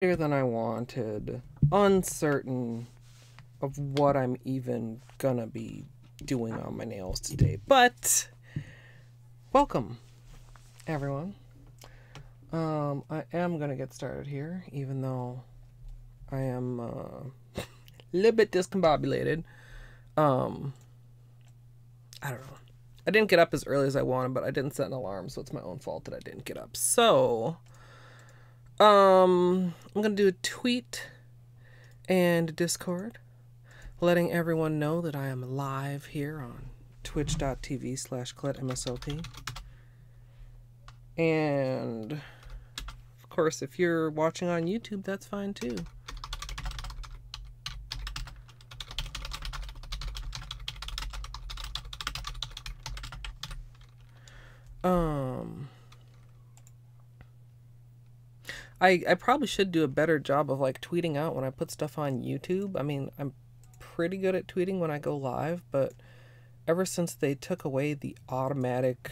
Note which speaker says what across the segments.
Speaker 1: than I wanted, uncertain of what I'm even gonna be doing on my nails today. But welcome, everyone. I am gonna get started here, even though I am a little bit discombobulated. I don't know. I didn't get up as early as I wanted, but I didn't set an alarm, so it's my own fault that I didn't get up. So, I'm gonna do a tweet and Discord, letting everyone know that I am live here on twitch.tv/CletMSLP. And of course, if you're watching on YouTube, that's fine too. I probably should do a better job of like tweeting out when I put stuff on YouTube. I mean, I'm pretty good at tweeting when I go live, but ever since they took away the automatic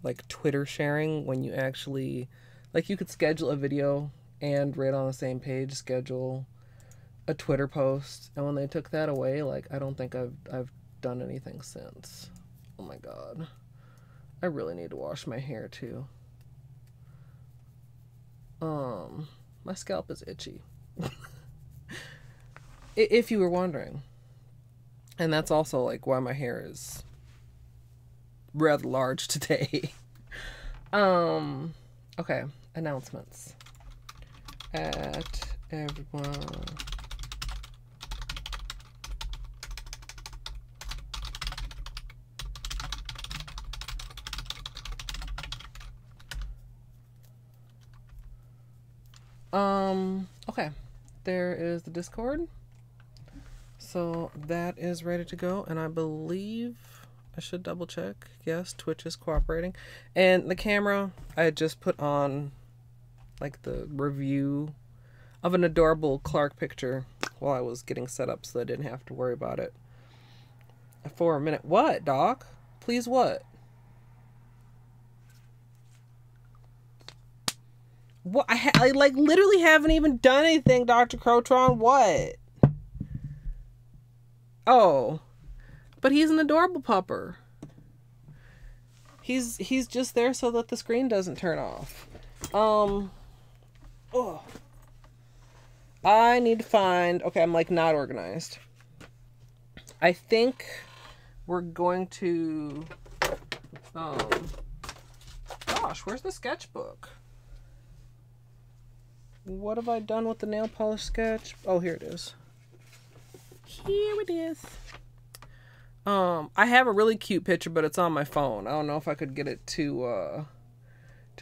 Speaker 1: like Twitter sharing, when you actually like you could schedule a video and right on the same page schedule a Twitter post, and when they took that away, like I don't think I've done anything since. Oh my god. I really need to wash my hair too. My scalp is itchy. If you were wondering. And that's also like why my hair is rather large today. Okay, announcements. At everyone. Okay, there is the Discord. So that is ready to go, and I believe I should double check. Yes, Twitch is cooperating. And the camera, I had just put on like the review of an adorable Clark picture while I was getting set up so I didn't have to worry about it for a minute. What, Doc? Please what? What? I like literally haven't even done anything, Dr. Crotron. What? Oh, but he's an adorable pupper. He's just there so that the screen doesn't turn off. Oh, I need to find. Okay, I'm like not organized. I think we're going to. Gosh, where's the sketchbook? What have I done with the nail polish sketch? Oh, here it is. Here it is. I have a really cute picture, but it's on my phone. I don't know if I could get it to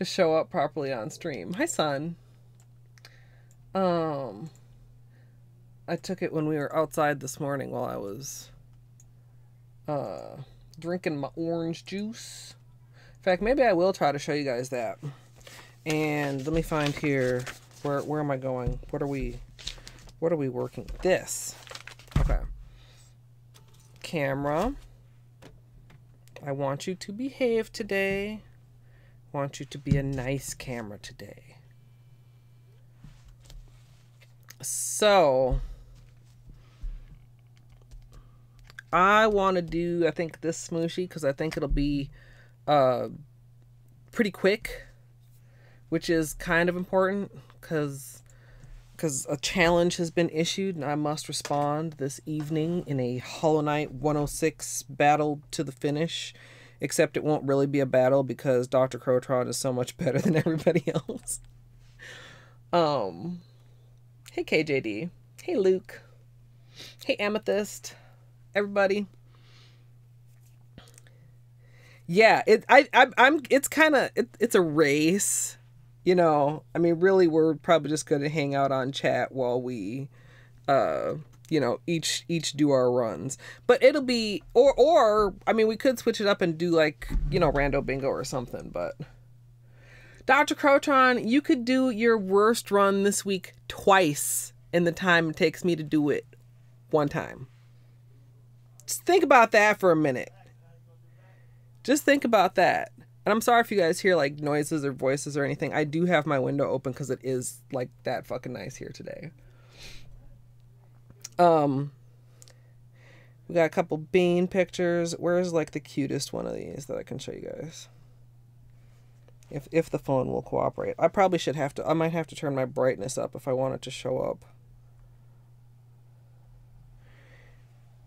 Speaker 1: show up properly on stream. Hi, son. I took it when we were outside this morning while I was drinking my orange juice. In fact, maybe I will try to show you guys that. And let me find here. Where am I going? What are we working? This. Okay. Camera. I want you to behave today. I want you to be a nice camera today. So, I want to do, I think, this smooshie because I think it'll be pretty quick, which is kind of important because a challenge has been issued and I must respond this evening in a Hollow Knight 106 battle to the finish, except it won't really be a battle because Dr. Crotron is so much better than everybody else. Hey KJD, hey Luke, hey Amethyst, everybody. Yeah, it's kind of it's a race. You know, I mean, really, we're probably just going to hang out on chat while we, you know, each do our runs. But it'll be, or, I mean, we could switch it up and do like, you know, rando bingo or something. But Dr. Crotron, you could do your worst run this week twice in the time it takes me to do it one time. Just think about that for a minute. Just think about that. And I'm sorry if you guys hear like noises or voices or anything. I do have my window open because it is like that fucking nice here today. We got a couple bean pictures. Where's like the cutest one of these that I can show you guys? If the phone will cooperate. I probably should have to, I might have to turn my brightness up if I want it to show up.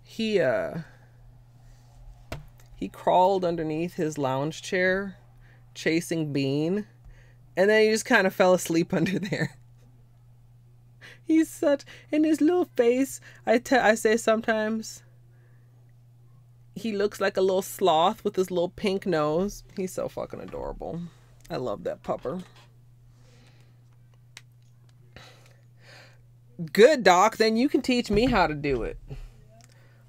Speaker 1: He crawled underneath his lounge chair chasing Bean, and then he just kind of fell asleep under there. He's such, in his little face, I say sometimes he looks like a little sloth with his little pink nose. He's so fucking adorable. I love that pupper. Good, Doc. Then you can teach me how to do it.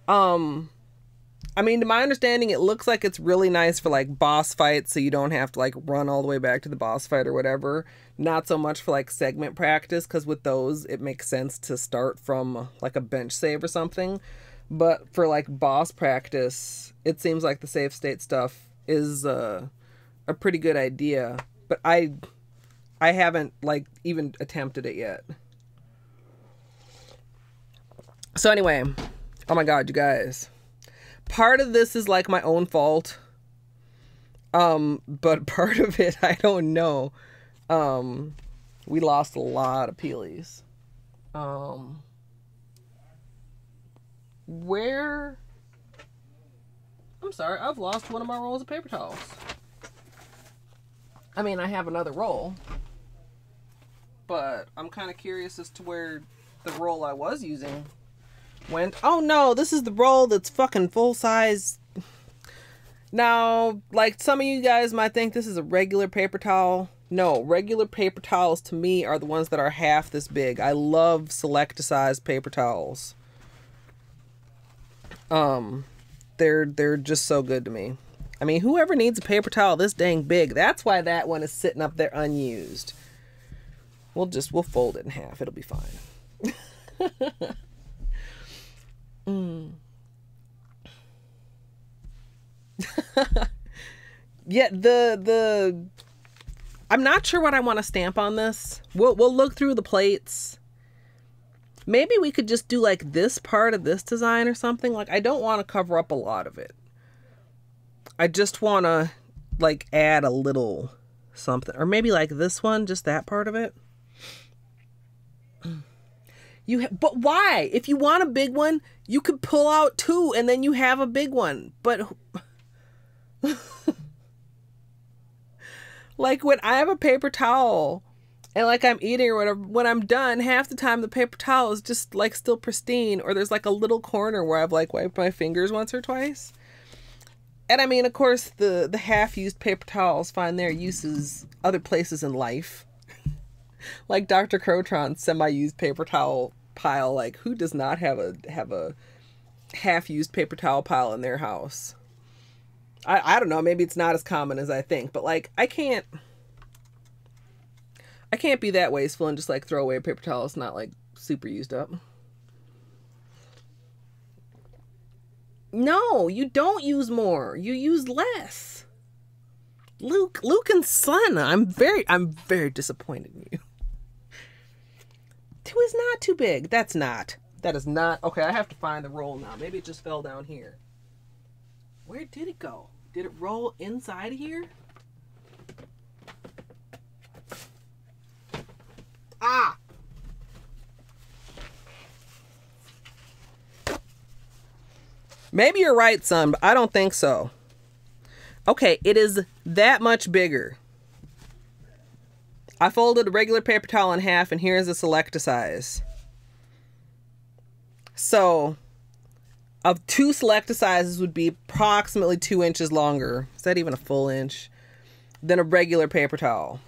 Speaker 1: I mean, to my understanding, it looks like it's really nice for like boss fights, so you don't have to like run all the way back to the boss fight or whatever. Not so much for like segment practice, because with those, it makes sense to start from like a bench save or something. But for like boss practice, it seems like the save state stuff is a pretty good idea. But I haven't like even attempted it yet. So anyway, oh my god, you guys. Part of this is like my own fault. But part of it, I don't know. We lost a lot of peelies. Where? I'm sorry, I've lost one of my rolls of paper towels. I mean, I have another roll, but I'm kind of curious as to where the roll I was using went. Oh no, this is the roll that's fucking full size. Now, like some of you guys might think this is a regular paper towel. No, regular paper towels to me are the ones that are half this big. I love select-size paper towels. They're just so good to me. I mean, whoever needs a paper towel this dang big, that's why that one is sitting up there unused. We'll fold it in half. It'll be fine. Yeah, I'm not sure what I want to stamp on this. We'll look through the plates. Maybe we could just do like this part of this design or something. Like, I don't want to cover up a lot of it. I just want to like add a little something, or maybe like this one, just that part of it. But why? If you want a big one, you could pull out two and then you have a big one. But like when I have a paper towel and like I'm eating or whatever, when I'm done, half the time the paper towel is just like still pristine, or there's like a little corner where I've like wiped my fingers once or twice. And I mean, of course, the half-used paper towels find their uses other places in life. Like Dr. Crotron's semi-used paper towel pile. Like, who does not have a half-used paper towel pile in their house? I don't know. Maybe it's not as common as I think. But, like, I can't be that wasteful and just, like, throw away a paper towel. It's not, like, super used up. No, you don't use more. You use less. Luke and Son, I'm very disappointed in you. 2 is not too big. That is not. Okay, I have to find the roll now. Maybe it just fell down here. Where did it go? Did it roll inside of here? Ah! Maybe you're right, son, but I don't think so. Okay, it is that much bigger. I folded a regular paper towel in half, and here's a select-a-size. So, of 2 select-a-sizes would be approximately 2 inches longer. Is that even a full inch? Than a regular paper towel.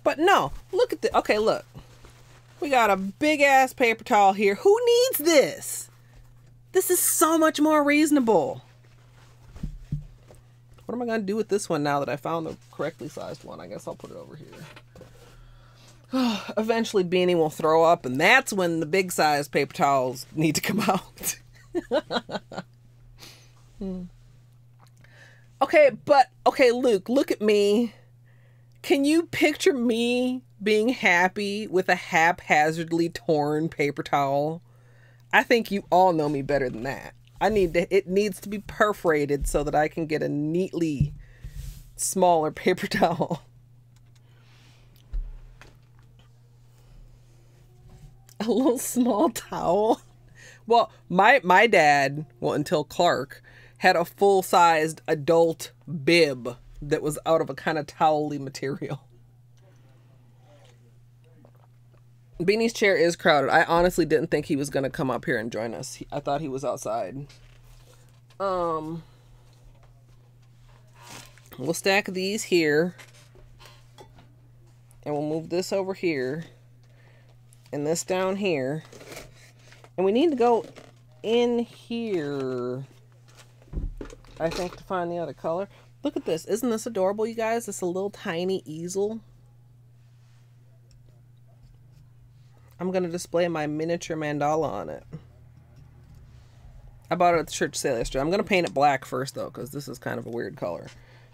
Speaker 1: But no, look at the. Okay, look. We got a big-ass paper towel here. Who needs this? This is so much more reasonable. What am I going to do with this one now that I found the correctly sized one? I guess I'll put it over here. Eventually Beanie will throw up, and that's when the big size paper towels need to come out. Okay, but okay, Luke, look at me. Can you picture me being happy with a haphazardly torn paper towel? I think you all know me better than that. It needs to be perforated so that I can get a neatly smaller paper towel. A little small towel. Well, my dad, well, until Clark, had a full-sized adult bib that was out of a kind of towel-y material. Beanie's chair is crowded. I honestly didn't think he was going to come up here and join us. I thought he was outside. We'll stack these here. And we'll move this over here. And this down here. And we need to go in here, I think, to find the other color. Look at this. Isn't this adorable, you guys? It's a little tiny easel. I'm going to display my miniature mandala on it. I bought it at the church sale yesterday. I'm going to paint it black first, though, because this is kind of a weird color.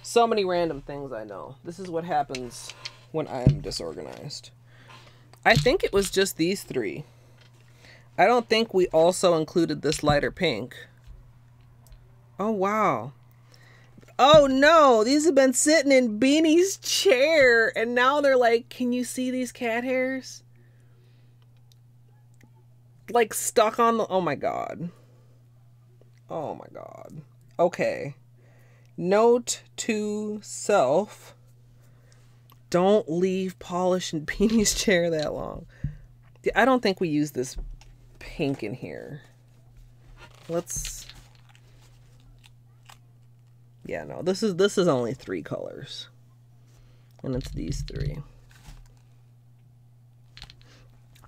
Speaker 1: So many random things I know. This is what happens when I'm disorganized. I think it was just these three. I don't think we also included this lighter pink. Oh, wow. Oh, no. These have been sitting in Beanie's chair. And now they're like, can you see these cat hairs? Like stuck on the... Oh, my God. Oh, my God. Okay. Note to self. Don't leave polish in Beanie's chair that long. I don't think we use this pink in here. Let's... Yeah, no. This is only 3 colors. And it's these 3.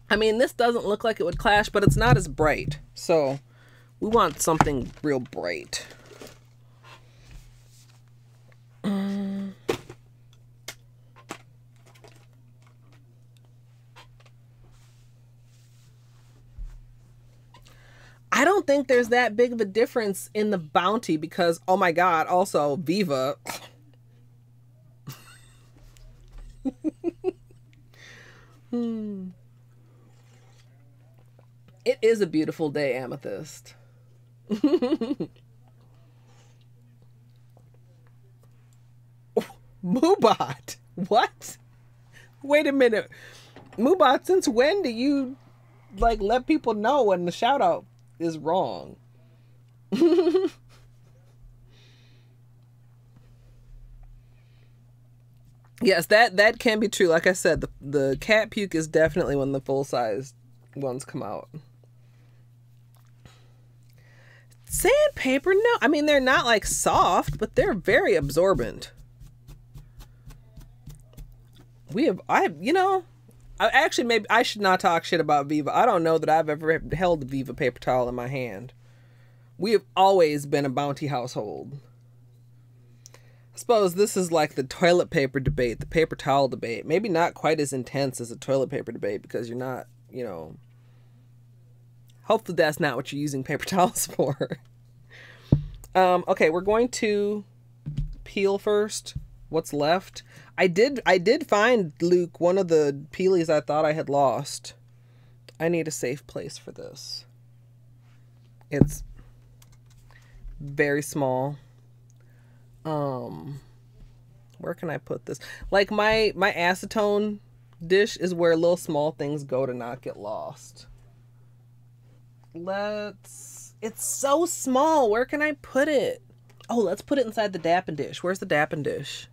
Speaker 1: I mean, this doesn't look like it would clash, but it's not as bright. So, we want something real bright. I don't think there's that big of a difference in the Bounty because, oh my God, also Viva. It is a beautiful day, Amethyst. Moobot. What? Wait a minute. Moobot, since when do you like let people know when the shout out is wrong? Yes, that can be true. Like I said, the cat puke is definitely when the full-size ones come out. Sandpaper? No. I mean, they're not like soft, but they're very absorbent. Actually, maybe I should not talk shit about Viva. I don't know that I've ever held a Viva paper towel in my hand. We have always been a Bounty household. I suppose this is like the toilet paper debate, the paper towel debate. Maybe not quite as intense as a toilet paper debate because you're not, hopefully that's not what you're using paper towels for. Okay, we're going to peel first what's left. I did find, Luke, one of the peelies I thought I had lost. I need a safe place for this. It's very small. Where can I put this? Like my acetone dish is where little small things go to not get lost. It's so small. Where can I put it? Oh, let's put it inside the Dappin dish. Where's the Dappin dish?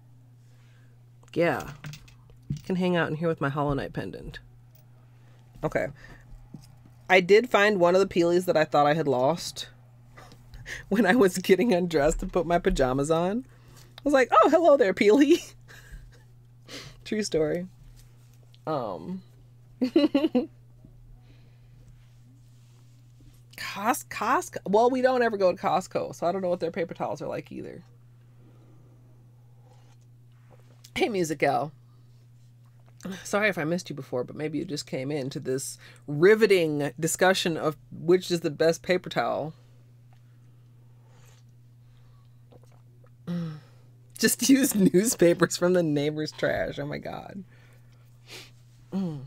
Speaker 1: Yeah. It can hang out in here with my Hollow Knight pendant. Okay. I did find one of the peelies that I thought I had lost when I was getting undressed to put my pajamas on. I was like, oh, hello there, peelie. True story. Costco. Well, we don't ever go to Costco, so I don't know what their paper towels are like either. Hey, Musical. Sorry if I missed you before, but maybe you just came into this riveting discussion of which is the best paper towel. Just use newspapers from the neighbor's trash. Oh my God. Well,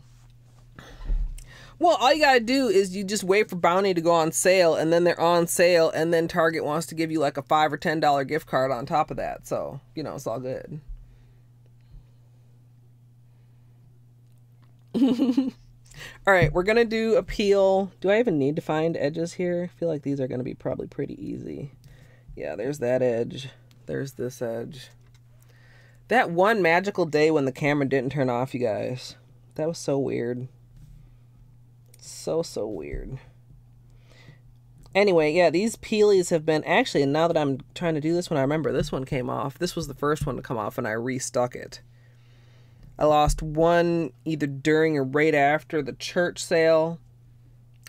Speaker 1: all you gotta do is you just wait for Bounty to go on sale, and then they're on sale, and then Target wants to give you like a $5 or $10 gift card on top of that. So, you know, it's all good. All right, we're gonna do a peel. Do I even need to find edges here? I feel like these are gonna be probably pretty easy. Yeah, there's that edge. There's this edge. That one magical day when the camera didn't turn off, you guys. That was so weird. So weird. Anyway, yeah, these peelies have been... Actually, now that I'm trying to do this one, I remember this one came off. This was the first one to come off, and I restuck it. I lost one either during or right after the church sale.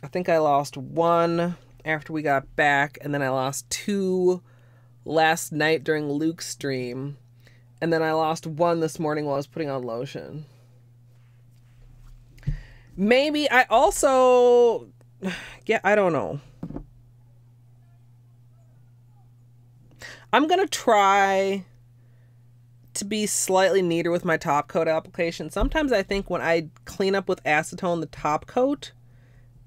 Speaker 1: I think I lost one after we got back, and then I lost two last night during Luke's stream, and then I lost one this morning while I was putting on lotion. Maybe I also... Yeah, I don't know. I'm gonna try to be slightly neater with my top coat application. Sometimes I think when I clean up with acetone the top coat,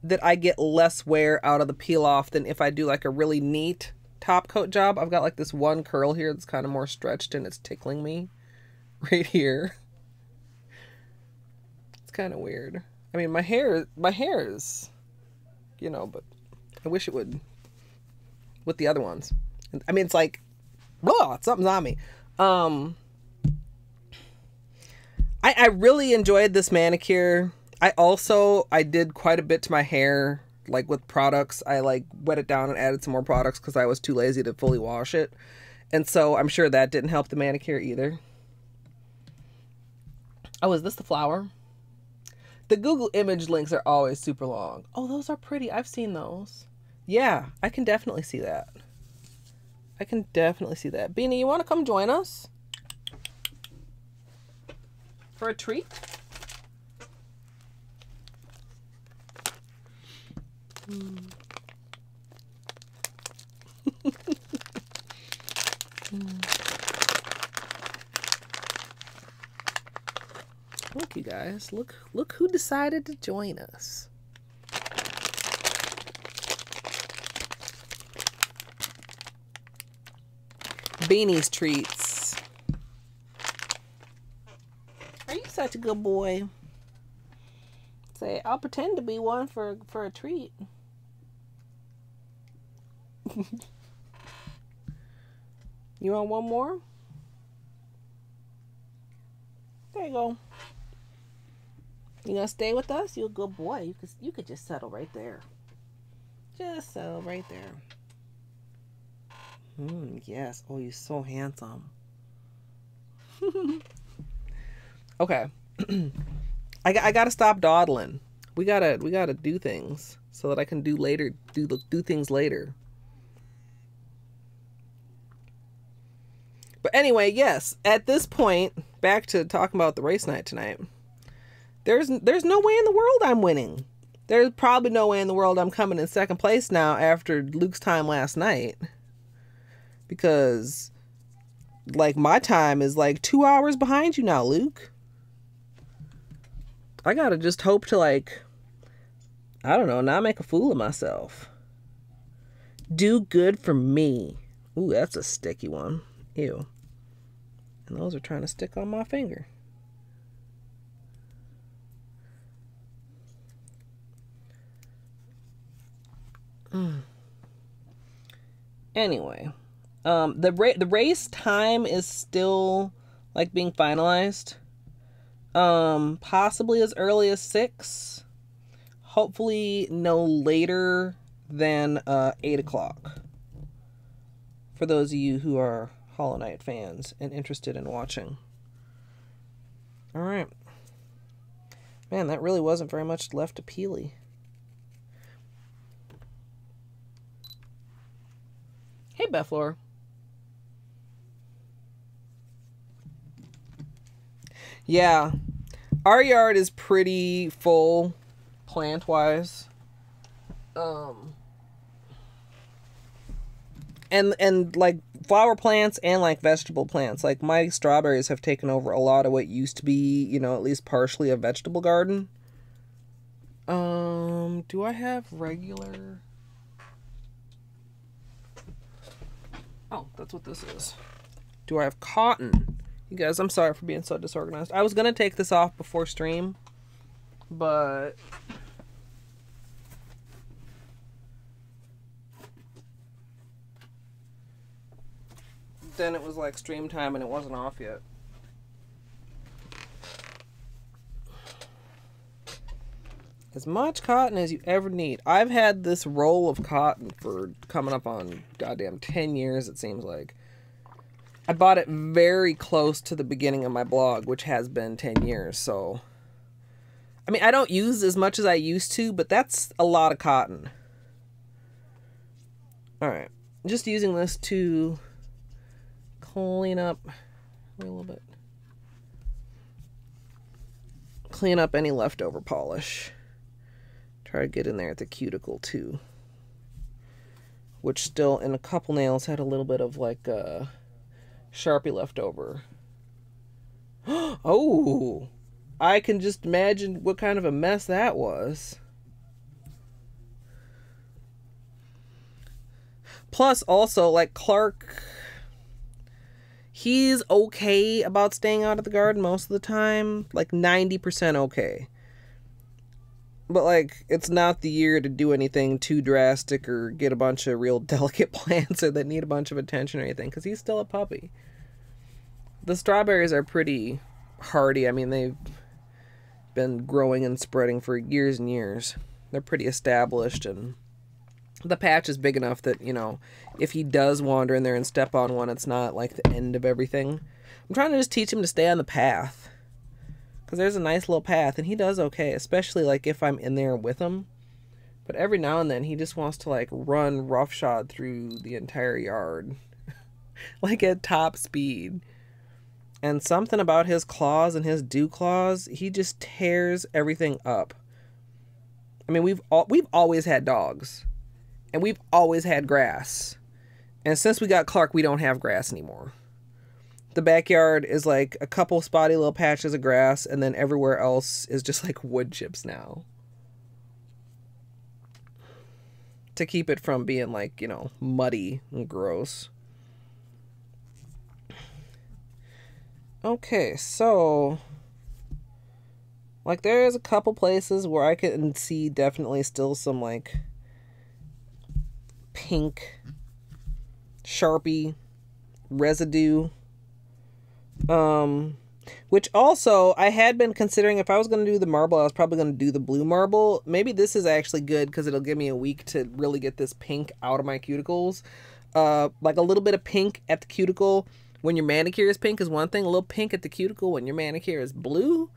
Speaker 1: that I get less wear out of the peel off than if I do like a really neat top coat job. I've got like this one curl here that's kind of more stretched and it's tickling me right here. It's kind of weird. I mean, my hair is, you know, but I wish it would with the other ones. I mean, it's like, blah, something's on me. I really enjoyed this manicure. I did quite a bit to my hair, like with products. I like wet it down and added some more products because I was too lazy to fully wash it. And so I'm sure that didn't help the manicure either. Oh, is this the flower? The Google image links are always super long. Oh, those are pretty. I've seen those. Yeah, I can definitely see that. I can definitely see that. Beanie, you want to come join us? For a treat? Look, you guys. Look who decided to join us. Beanie's treats. Are you such a good boy? Say, I'll pretend to be one for a treat. You want one more? There you go. You gonna stay with us? You're a good boy. You could just settle right there. Just settle right there. Yes. Oh, you're so handsome. Okay. I gotta stop dawdling. We gotta do things so that I can do things later. But anyway, yes, at this point, back to talking about the race night tonight. There's no way in the world I'm winning. There's probably no way in the world I'm coming in second place now after Luke's time last night. Because, like, my time is like 2 hours behind you now, Luke. I gotta just hope to, like, I don't know, not make a fool of myself. Do good for me. Ooh, that's a sticky one. Ew. And those are trying to stick on my finger. Anyway, the race time is still like being finalized. Possibly as early as 6. Hopefully no later than 8 o'clock. For those of you who are Hollow Knight fans and interested in watching. All right. Man, that really wasn't very much left to peely. Hey, Bethlor. Yeah. Our yard is pretty full plant-wise. And like flower plants and like vegetable plants. Like my strawberries have taken over a lot of what used to be, you know, at least partially a vegetable garden. Do I have regular? Oh, that's what this is. Do I have cotton? You guys, I'm sorry for being so disorganized. I was gonna take this off before stream, but then it was like stream time and it wasn't off yet. As much cotton as you ever need. I've had this roll of cotton for coming up on goddamn 10 years, it seems like. I bought it very close to the beginning of my blog, which has been 10 years, so... I mean, I don't use as much as I used to, but that's a lot of cotton. Alright. Just using this to clean up a little bit. Clean up any leftover polish. Try to get in there at the cuticle too. Which still, in a couple nails, had a little bit of like Sharpie left over. Oh! I can just imagine what kind of a mess that was. Plus, also, like, Clark, he's okay about staying out of the garden most of the time. Like, 90% okay. But, like, it's not the year to do anything too drastic or get a bunch of real delicate plants or that need a bunch of attention or anything, because he's still a puppy. The strawberries are pretty hardy. I mean, they've been growing and spreading for years and years. They're pretty established, and the patch is big enough that, you know, if he does wander in there and step on one, it's not like the end of everything. I'm trying to just teach him to stay on the path, because there's a nice little path, and he does okay, especially like if I'm in there with him. But every now and then he just wants to like run roughshod through the entire yard like at top speed. And something about his claws and his dew claws, he just tears everything up. I mean, we've always had dogs, and we've always had grass. And since we got Clark, we don't have grass anymore. The backyard is like a couple spotty little patches of grass, and then everywhere else is just like wood chips now. To keep it from being like, you know, muddy and gross. Okay, so like there is a couple places where I can see definitely still some like pink Sharpie residue. Which also I had been considering, if I was going to do the marble, I was probably going to do the blue marble. Maybe this is actually good because it'll give me a week to really get this pink out of my cuticles. Like a little bit of pink at the cuticle when your manicure is pink is one thing. A little pink at the cuticle when your manicure is blue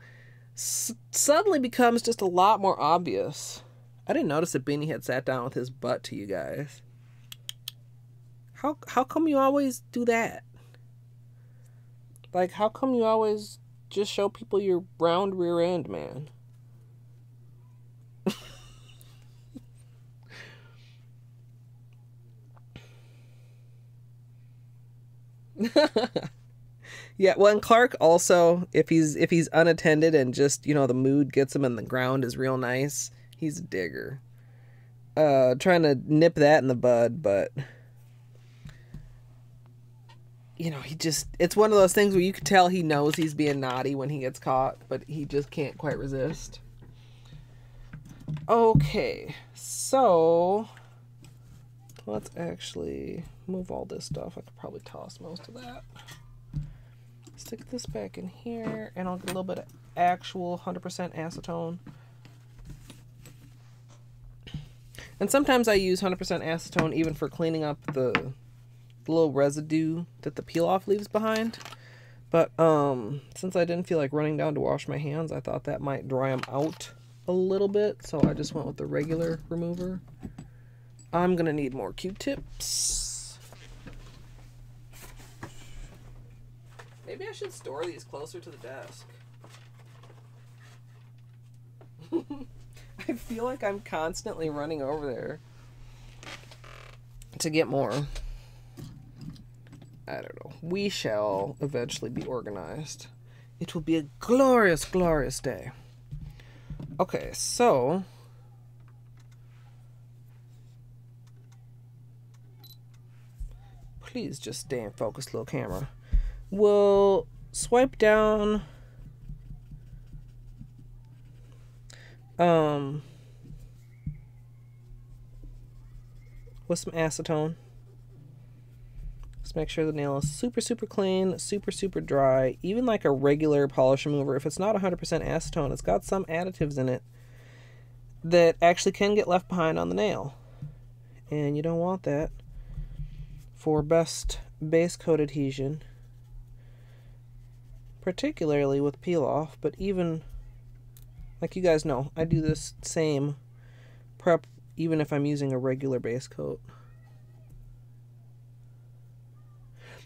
Speaker 1: suddenly becomes just a lot more obvious. I didn't notice that Beanie had sat down with his butt to you guys. How come you always do that? Like, how come you always just show people your round rear end, man? Yeah, well, and Clark also, if he's unattended and just, you know, the mood gets him and the ground is real nice, he's a digger. Trying to nip that in the bud, but you know, it's one of those things where you can tell he knows he's being naughty when he gets caught, but he just can't quite resist. Okay, so let's actually move all this stuff. I could probably toss most of that. Stick this back in here, and I'll get a little bit of actual 100% acetone. And sometimes I use 100% acetone even for cleaning up the little residue that the peel-off leaves behind. But since I didn't feel like running down to wash my hands, I thought that might dry them out a little bit, so I just went with the regular remover. I'm gonna need more Q-tips. Maybe I should store these closer to the desk. I feel like I'm constantly running over there to get more. I don't know. We shall eventually be organized. It will be a glorious, glorious day. Okay, so please just stay in focus, little camera. We'll swipe down with some acetone. Just make sure the nail is super, super clean, super, super dry. Even like a regular polish remover, if it's not 100% acetone, it's got some additives in it that actually can get left behind on the nail. And you don't want that for best base coat adhesion, particularly with peel off, but even, like you guys know, I do this same prep even if I'm using a regular base coat.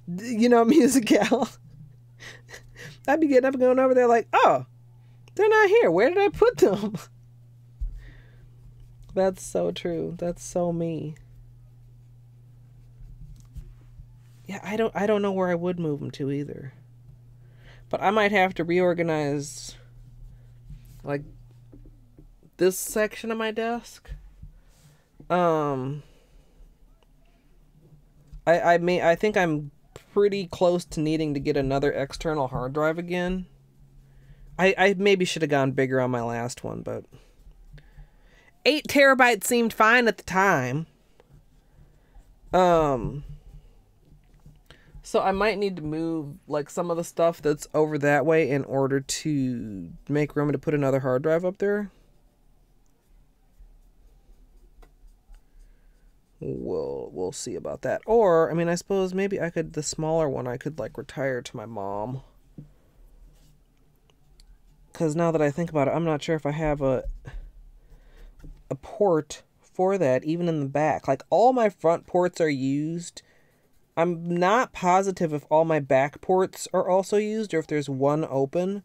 Speaker 1: You know, musical. I'd be getting up and going over there like, oh, they're not here. Where did I put them? That's so true. That's so me. Yeah, I don't know where I would move them to either. But I might have to reorganize like this section of my desk. I think I'm pretty close to needing to get another external hard drive again. I maybe should have gone bigger on my last one, but 8 terabytes seemed fine at the time. So I might need to move like some of the stuff that's over that way in order to make room to put another hard drive up there. We'll see about that. Or, I mean, I suppose maybe I could, the smaller one, I could like retire to my mom. Because now that I think about it, I'm not sure if I have a port for that, even in the back. Like, all my front ports are used. I'm not positive if all my back ports are also used or if there's one open.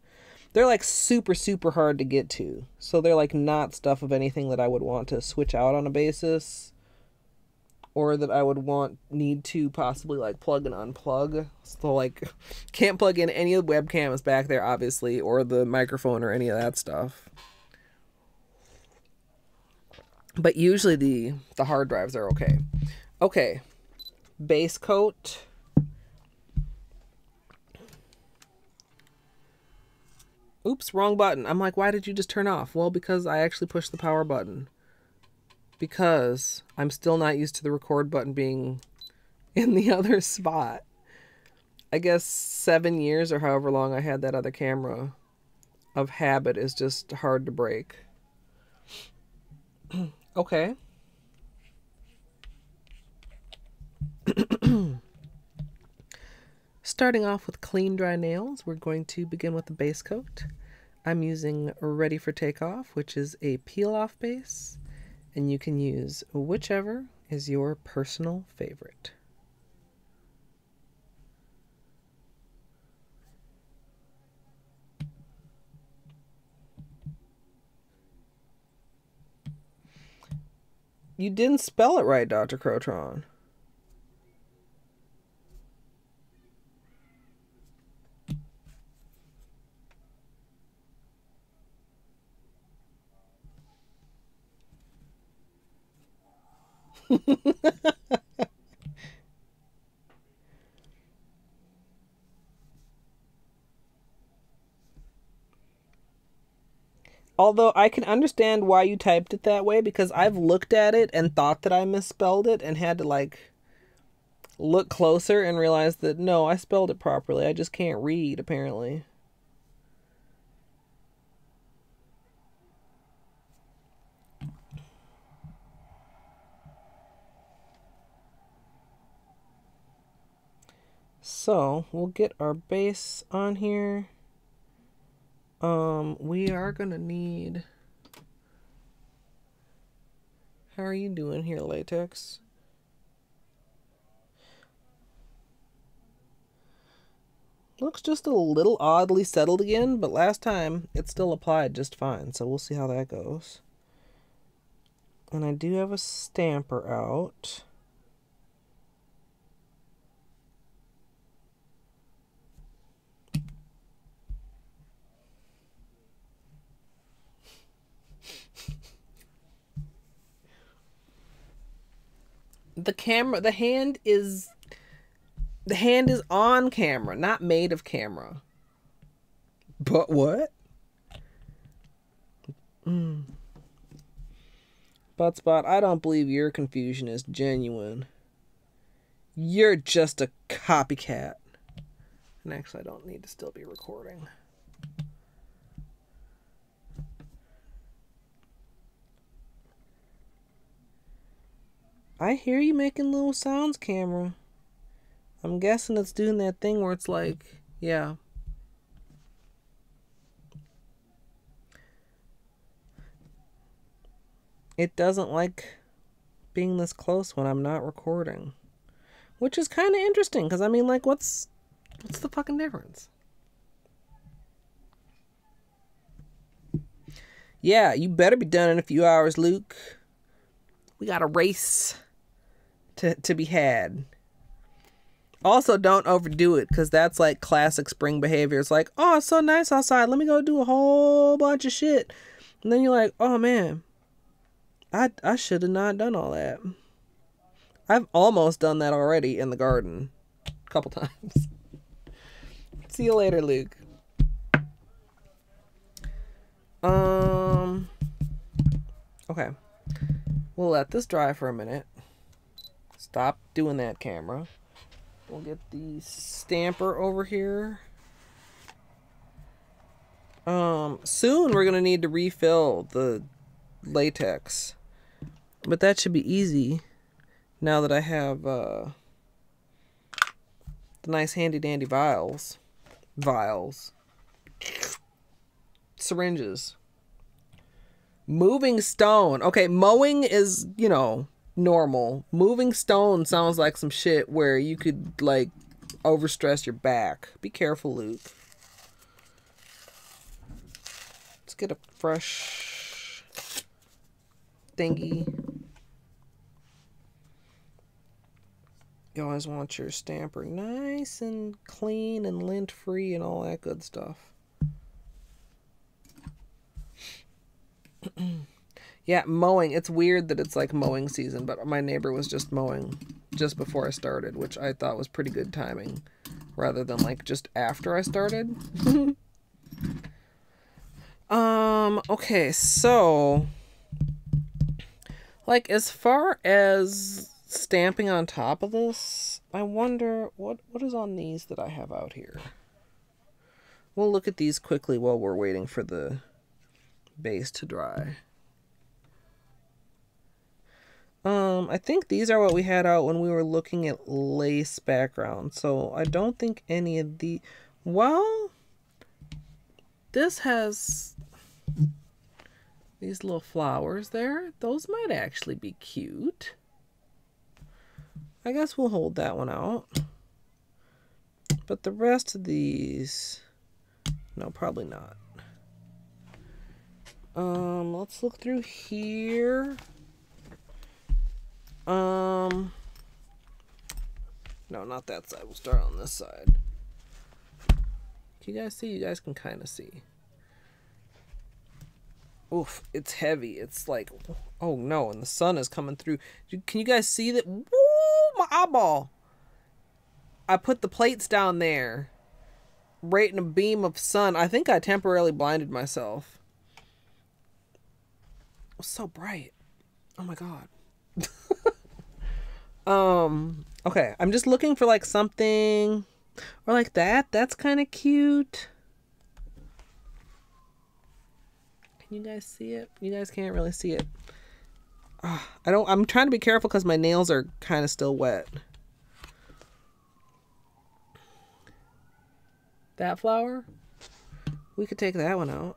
Speaker 1: They're like super, super hard to get to. So they're like not stuff of anything that I would want to switch out on a basis. Or that I would need to possibly like plug and unplug. So like, can't plug in any of the webcams back there, obviously, or the microphone or any of that stuff. But usually the hard drives are okay. Okay, base coat. Oops, wrong button. I'm like, why did you just turn off? Well, because I actually pushed the power button. Because I'm still not used to the record button being in the other spot. I guess 7 years or however long I had that other camera of habit is just hard to break. Okay. Starting off with clean, dry nails, we're going to begin with the base coat. I'm using Ready for Takeoff, which is a peel-off base, and you can use whichever is your personal favorite. You didn't spell it right, Dr. Crotron. Although I can understand why you typed it that way, because I've looked at it and thought that I misspelled it and had to like look closer and realize that no, I spelled it properly. I just can't read, apparently. So we'll get our base on here. We are gonna need, how are you doing here, latex? Looks just a little oddly settled again, but last time it still applied just fine, so we'll see how that goes. And I do have a stamper out. The hand is on camera, not made of camera. But what? Buttspot, I don't believe your confusion is genuine. You're just a copycat. And actually, I don't need to still be recording. I hear you making little sounds, camera. I'm guessing it's doing that thing where it's like, yeah. It doesn't like being this close when I'm not recording. Which is kind of interesting, because I mean, like, what's the fucking difference? Yeah, you better be done in a few hours, Luke. We got a race to be had. Also, don't overdo it, because that's like classic spring behavior. It's like, oh, it's so nice outside. Let me go do a whole bunch of shit. And then you're like, oh, man, I should have not done all that. I've almost done that already in the garden a couple times. See you later, Luke. Okay. We'll let this dry for a minute. Stop doing that, camera. We'll get the stamper over here. Soon we're gonna need to refill the latex. But that should be easy now that I have the nice handy dandy vials. Syringes. Moving stone. Okay, mowing is, you know, normal. Moving stone sounds like some shit where you could, like, overstress your back. Be careful, Luke. Let's get a fresh thingy. You always want your stamper nice and clean and lint-free and all that good stuff. Yeah, mowing. It's weird that it's like mowing season, but my neighbor was just mowing just before I started, which I thought was pretty good timing, rather than like just after I started. Okay, so like as far as stamping on top of this, I wonder what is on these that I have out here. We'll look at these quickly while we're waiting for the base to dry. I think these are what we had out when we were looking at lace background. So I don't think any of the... Well, this has these little flowers there. Those might actually be cute. I guess we'll hold that one out. But the rest of these... No, probably not. Let's look through here. No, not that side. We'll start on this side. Can you guys see? You guys can kind of see. Oof, it's heavy. It's like, oh no, and the sun is coming through. Can you guys see that? Woo, my eyeball. I put the plates down there. Right in a beam of sun. I think I temporarily blinded myself. It was so bright. Oh my god. Okay, I'm just looking for like something or like that. That's kind of cute. Can you guys see it? You guys can't really see it. I'm trying to be careful because my nails are kind of still wet. That flower? We could take that one out.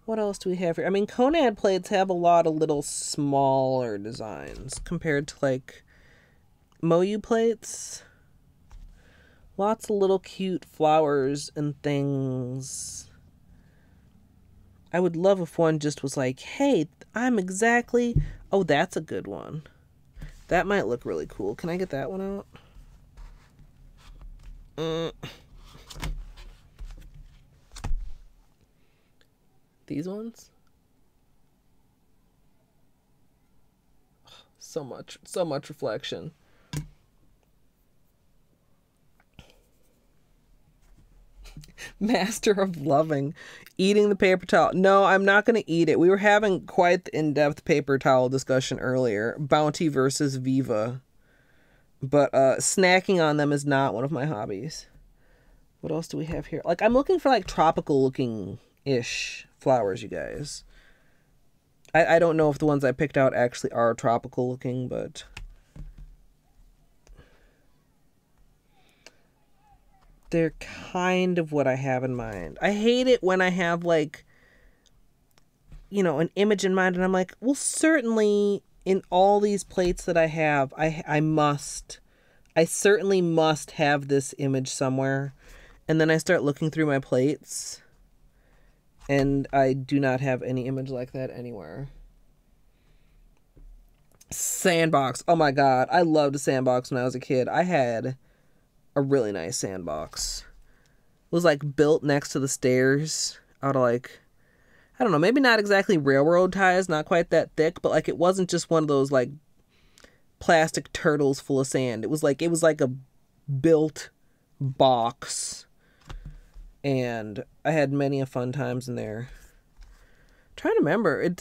Speaker 1: What else do we have here? I mean, Conad plates have a lot of little smaller designs compared to like Moyu plates. Lots of little cute flowers and things. I would love if one just was like, hey, I'm exactly... Oh, that's a good one. That might look really cool. Can I get that one out? These ones? So much reflection. Master of loving. Eating the paper towel. No, I'm not going to eat it. We were having quite the in-depth paper towel discussion earlier. Bounty versus Viva. But snacking on them is not one of my hobbies. What else do we have here? Like, I'm looking for, like, tropical-looking-ish flowers, you guys. I don't know if the ones I picked out actually are tropical-looking, but... they're kind of what I have in mind. I hate it when I have, like, you know, an image in mind, and I'm like, well, certainly in all these plates that I have, I certainly must have this image somewhere. And then I start looking through my plates, and I do not have any image like that anywhere. Sandbox. Oh my god, I loved a sandbox when I was a kid. I had a really nice sandbox. It was like built next to the stairs out of like, I don't know, maybe not exactly railroad ties, not quite that thick, but like it wasn't just one of those like plastic turtles full of sand. It was like a built box. And I had many a fun times in there. I'm trying to remember.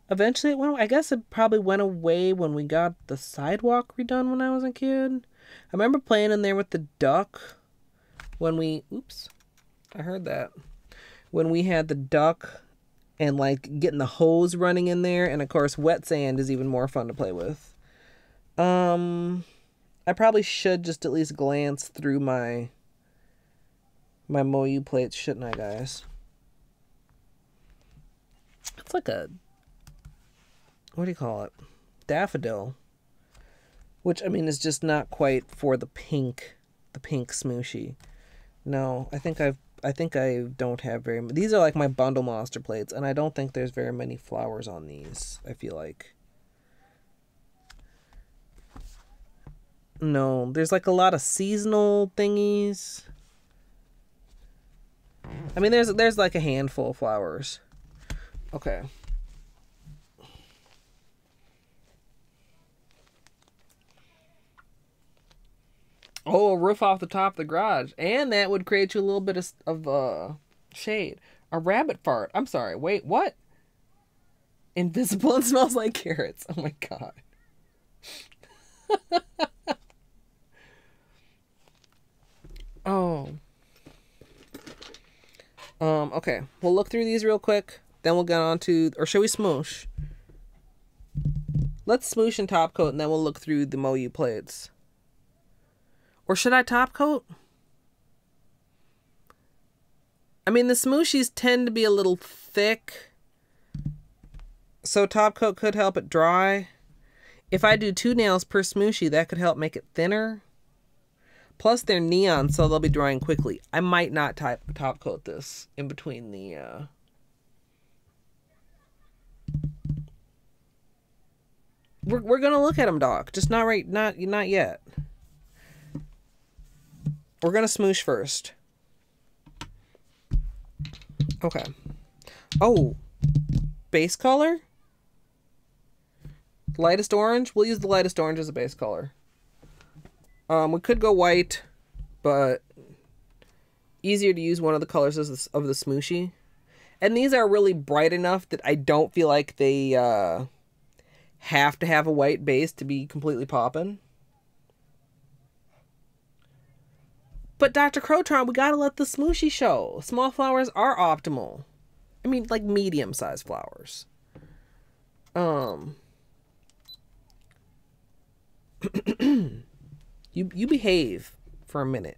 Speaker 1: Eventually it went away. I guess it probably went away when we got the sidewalk redone when I was a kid. I remember playing in there with the duck when we... Oops. I heard that. When we had the duck and, like, getting the hose running in there. And, of course, wet sand is even more fun to play with. I probably should just at least glance through my Moyu plates, shouldn't I, guys? It's like a... what do you call it? Daffodil. Which, I mean, is just not quite for the pink smooshy. No, I think I don't have very many. These are like my bundle monster plates, and I don't think there's very many flowers on these, I feel like. No, there's like a lot of seasonal thingies. I mean, there's like a handful of flowers. Okay. Oh, a roof off the top of the garage. And that would create you a little bit of shade. A rabbit fart. I'm sorry. Wait, what? Invisible and smells like carrots. Oh my god. Oh. Okay. We'll look through these real quick. Then we'll get on to... or should we smoosh? Let's smoosh and top coat, and then we'll look through the Moyu plates. Or should I top coat? I mean, the smooshies tend to be a little thick. So top coat could help it dry. If I do 2 nails per smooshie, that could help make it thinner. Plus, they're neon, so they'll be drying quickly. I might not top coat this in between the... We're gonna look at them, Doc. Just not right, not yet. We're gonna smoosh first. Okay. Oh, base color? Lightest orange? We'll use the lightest orange as a base color. We could go white, but easier to use one of the colors of the smooshie. And these are really bright enough that I don't feel like they have to have a white base to be completely poppin'. But Dr. Crotron, we gotta let the smooshie show. Small flowers are optimal. I mean, like medium-sized flowers. You behave for a minute.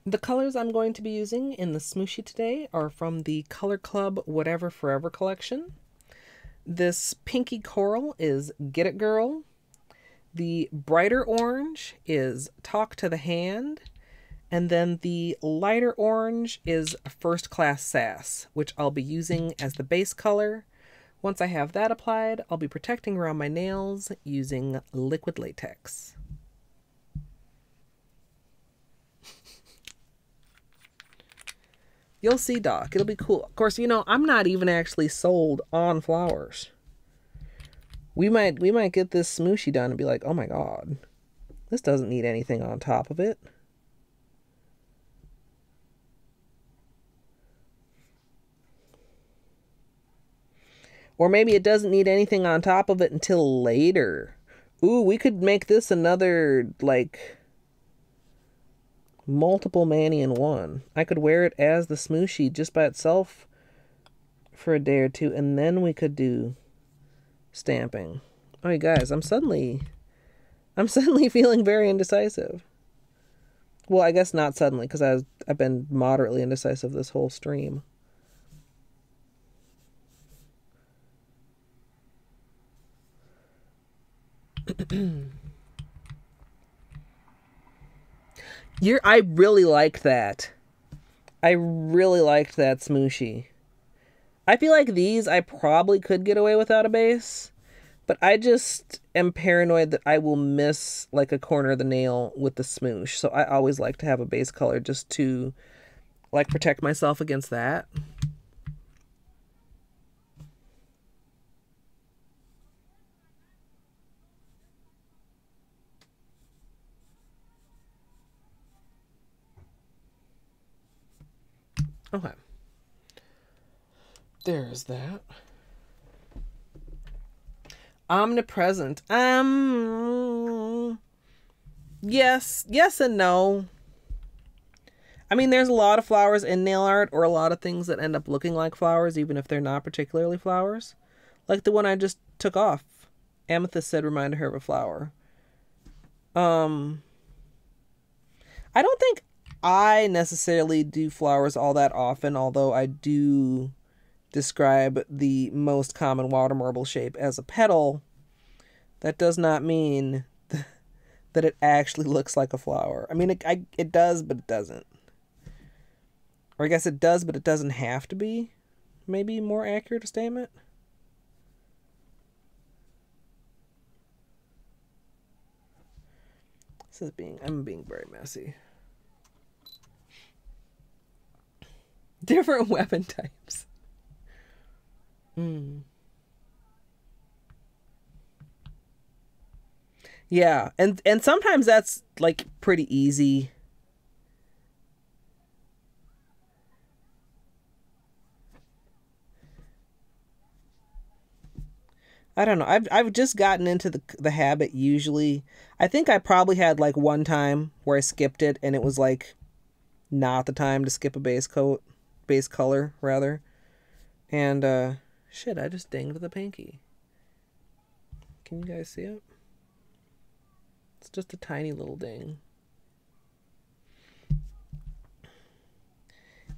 Speaker 1: The colors I'm going to be using in the smooshie today are from the Color Club Whatever Forever collection. This pinky coral is Get It Girl. The brighter orange is Talk to the Hand. And then the lighter orange is First Class Sass, which I'll be using as the base color. Once I have that applied, I'll be protecting around my nails using liquid latex. You'll see, Doc. It'll be cool. Of course, you know, I'm not even actually sold on flowers. We might get this smooshie done and be like, oh my god, this doesn't need anything on top of it. Or maybe it doesn't need anything on top of it until later. Ooh, we could make this another, like, multiple mani in one. I could wear it as the smooshie just by itself for a day or two, and then we could do stamping. Oh, you guys, I'm suddenly feeling very indecisive. Well, I guess not suddenly, because I've been moderately indecisive this whole stream. I really liked that. I really liked that smooshie. I feel like these I probably could get away without a base, but I just am paranoid that I will miss like a corner of the nail with the smoosh. So I always like to have a base color just to like protect myself against that. Okay. There's that. Omnipresent. Yes and no. I mean, there's a lot of flowers in nail art, or a lot of things that end up looking like flowers, even if they're not particularly flowers. Like the one I just took off. Amethyst said reminded her of a flower. I don't think I necessarily do flowers all that often, although I do describe the most common water marble shape as a petal. That does not mean that it actually looks like a flower. I mean, it does, but it doesn't. Or I guess it does, but it doesn't have to be. Maybe more accurate a statement. I'm being very messy. Different weapon types. Yeah, and sometimes that's like pretty easy. I don't know. I've just gotten into the habit usually. I think I probably had like one time where I skipped it and it was like not the time to skip a base color rather. And shit, I just dinged the pinky. Can you guys see it? It's just a tiny little ding.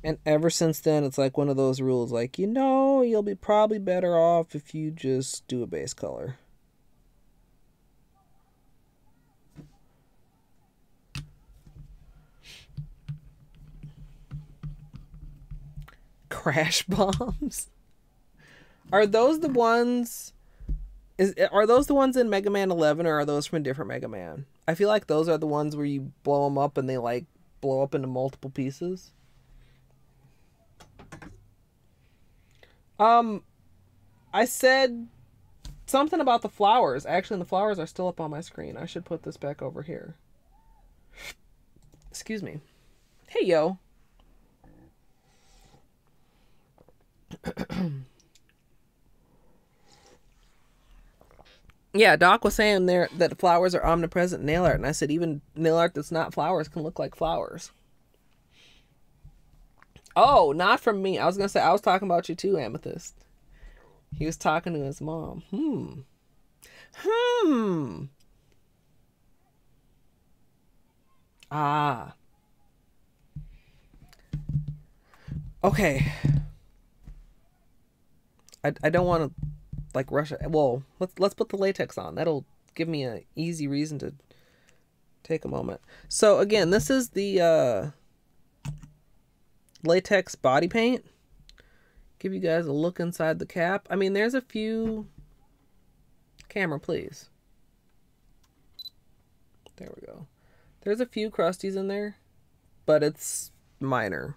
Speaker 1: And ever since then, it's like one of those rules, like, you know, you'll be probably better off if you just do a base color. Crash bombs? Are those the ones... Are those the ones in Mega Man 11, or are those from a different Mega Man? I feel like those are the ones where you blow them up and they, like, blow up into multiple pieces. I said something about the flowers. Actually, the flowers are still up on my screen. I should put this back over here. Excuse me. Hey, yo. Yeah, Doc was saying there that flowers are omnipresent in nail art, and I said even nail art that's not flowers can look like flowers. Oh, not from me. I was gonna say I was talking about you too, Amethyst. He was talking to his mom. Ah. Okay. I don't want to like rush it. Well, let's put the latex on. That'll give me an easy reason to take a moment. So again, this is the latex body paint. Give you guys a look inside the cap. I mean, there's a few... Camera, please. There we go. There's a few crusties in there, but it's minor.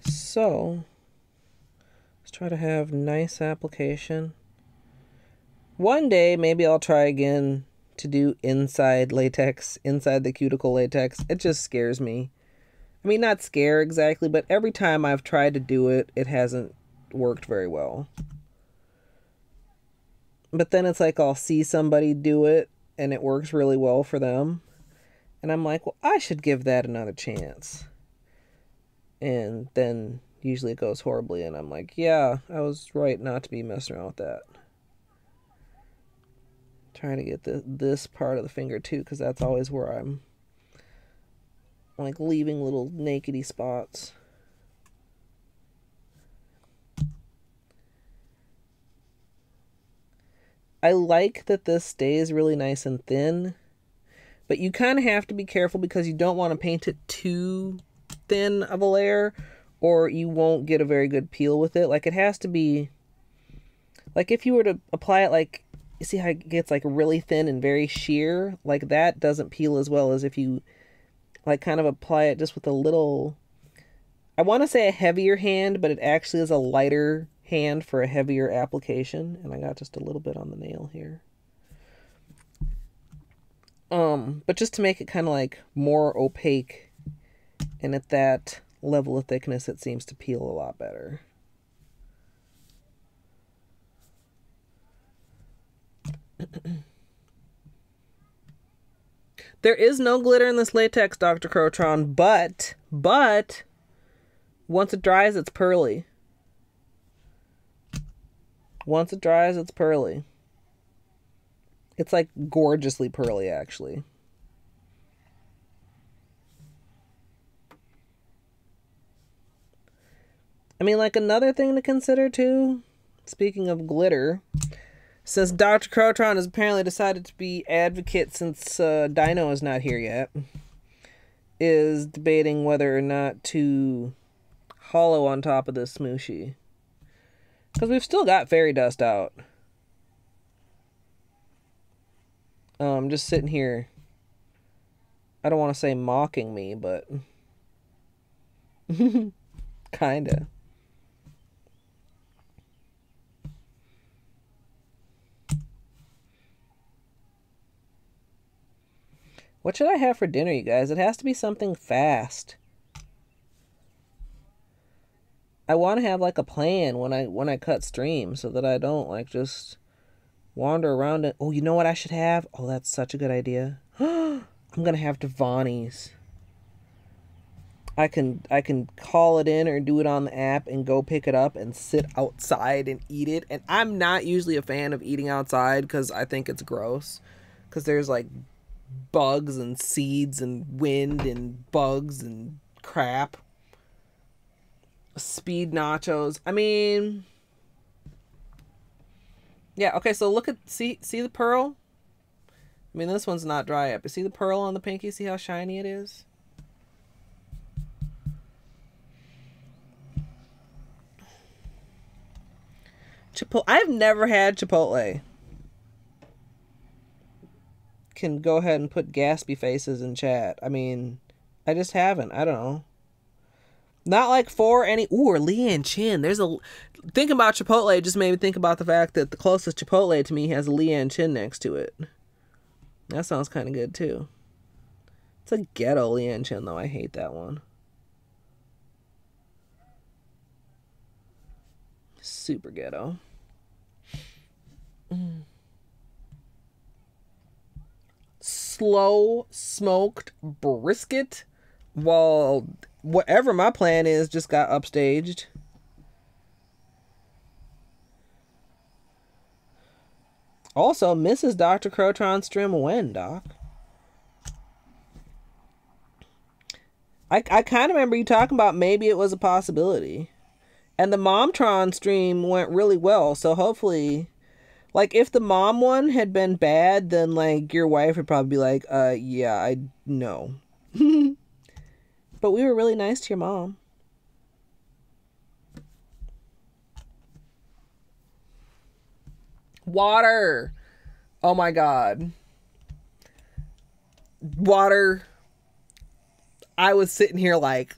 Speaker 1: So, let's try to have nice application. One day, maybe I'll try again to do inside latex, inside the cuticle latex. It just scares me. I mean, not scare exactly, but every time I've tried to do it, it hasn't worked very well. But then it's like I'll see somebody do it and it works really well for them. And I'm like, well, I should give that another chance. And then usually it goes horribly and I'm like, yeah, I was right not to be messing around with that. Trying to get this part of the finger too, because that's always where I'm like leaving little nakedy spots. I like that this stays really nice and thin, but you kind of have to be careful because you don't want to paint it too thin of a layer or you won't get a very good peel with it. Like it has to be, like if you were to apply it like, you see how it gets like really thin and very sheer? Like that doesn't peel as well as if you like kind of apply it just with a little, I want to say a heavier hand, but it actually is a lighter hand for a heavier application. And I got just a little bit on the nail here. But just to make it kind of like more opaque, and at that level of thickness, it seems to peel a lot better. There is no glitter in this latex, Dr. Crotron, but once it dries, it's pearly. Once it dries, it's pearly. It's like gorgeously pearly, actually. I mean, like another thing to consider too, speaking of glitter, since Dr. Crotron has apparently decided to be advocate since Dino is not here yet, is debating whether or not to hollow on top of this smooshie. Because we've still got fairy dust out. Just sitting here. I don't want to say mocking me, but kinda. What should I have for dinner, you guys? It has to be something fast. I want to have like a plan when I cut stream so that I don't like just wander around it. Oh, you know what I should have? Oh, that's such a good idea. I'm gonna have Devani's. I can call it in or do it on the app and go pick it up and sit outside and eat it. And I'm not usually a fan of eating outside because I think it's gross. Because there's like bugs and seeds and wind and bugs and crap. Speed nachos. I mean, yeah, okay, so look at, see the pearl? I mean, this one's not dry yet, but see the pearl on the pinky? See how shiny it is? Chipotle. I've never had Chipotle. Can go ahead and put gaspy faces in chat. I mean, I just haven't. I don't know. Not like for any... Ooh, or Leanne Chin. There's a... Thinking about Chipotle just made me think about the fact that the closest Chipotle to me has a Leanne Chin next to it. That sounds kind of good, too. It's a ghetto Leanne Chin, though. I hate that one. Super ghetto. Slow smoked brisket while whatever my plan is just got upstaged. Also, Mrs. Dr. Crotron stream when, Doc? I kind of remember you talking about maybe it was a possibility. And the Momtron stream went really well, so hopefully... Like, if the mom one had been bad, then, like, your wife would probably be like, yeah, I know. But we were really nice to your mom. Water! Oh my god. Water. I was sitting here like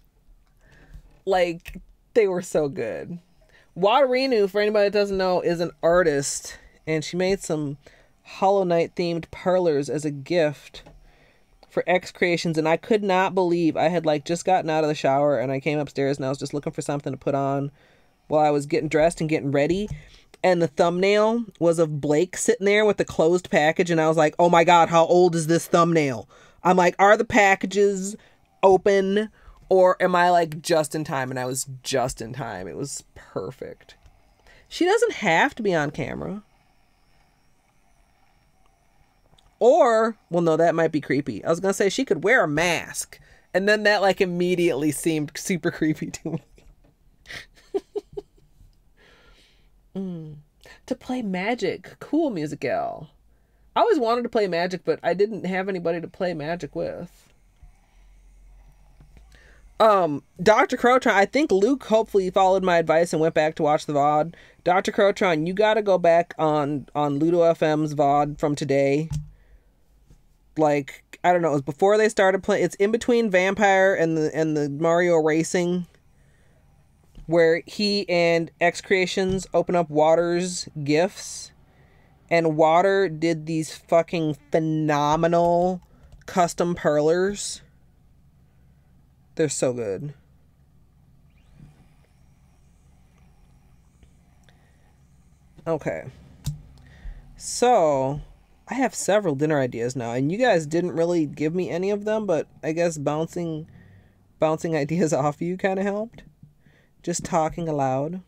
Speaker 1: they were so good. Waterinu, for anybody that doesn't know, is an artist, and she made some Hollow Knight themed parlors as a gift for X Creations, and I could not believe I had like just gotten out of the shower and I came upstairs and I was just looking for something to put on while I was getting dressed and getting ready, and the thumbnail was of Blake sitting there with the closed package, and I was like, oh my god, how old is this thumbnail? I'm like, are the packages open, or am I like just in time? And I was just in time. It was perfect. She doesn't have to be on camera. Or, well, no, that might be creepy. I was going to say she could wear a mask. And then that like immediately seemed super creepy to me. To play Magic. Cool, Musical. I always wanted to play Magic, but I didn't have anybody to play Magic with. Dr. Crotron, I think Luke hopefully followed my advice and went back to watch the VOD. Dr. Crotron, you gotta go back on Ludo FM's VOD from today. Like, I don't know, it was before they started playing. It's in between Vampire and the Mario Racing, where he and X Creations open up Water's gifts, and Water did these fucking phenomenal custom parlors. They're so good. Okay. So, I have several dinner ideas now, and you guys didn't really give me any of them, but I guess bouncing ideas off you kind of helped. Just talking aloud.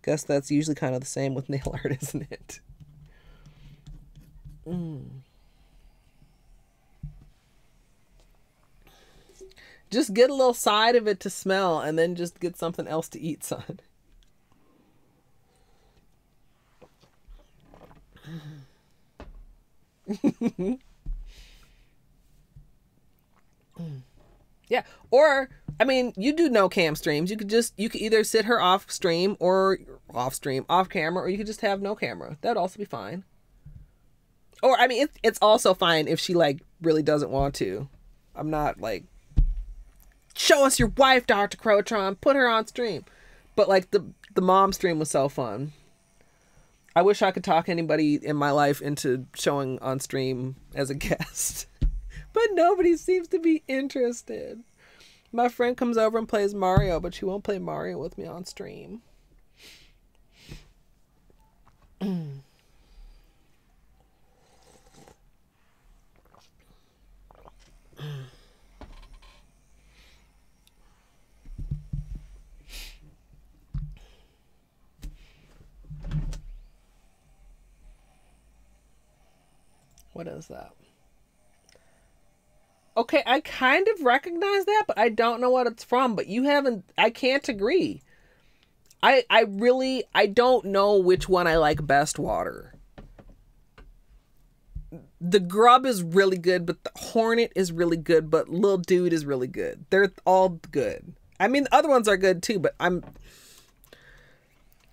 Speaker 1: Guess that's usually kind of the same with nail art, isn't it? Just get a little side of it to smell, and then just get something else to eat, son. Yeah, or I mean, you do no cam streams. You could either sit her off stream or off camera, or you could just have no camera. That'd also be fine. Or I mean, it's also fine if she like really doesn't want to. I'm not like, show us your wife, Dr. Crotron, put her on stream. But like the mom stream was so fun. I wish I could talk anybody in my life into showing on stream as a guest. But nobody seems to be interested. My friend comes over and plays Mario, but she won't play Mario with me on stream. What is that? Okay, I kind of recognize that, but I don't know what it's from. But you haven't... I can't agree. I don't know which one I like best, Water. The Grub is really good, but the Hornet is really good, but Lil Dude is really good. They're all good. I mean, the other ones are good too, but I'm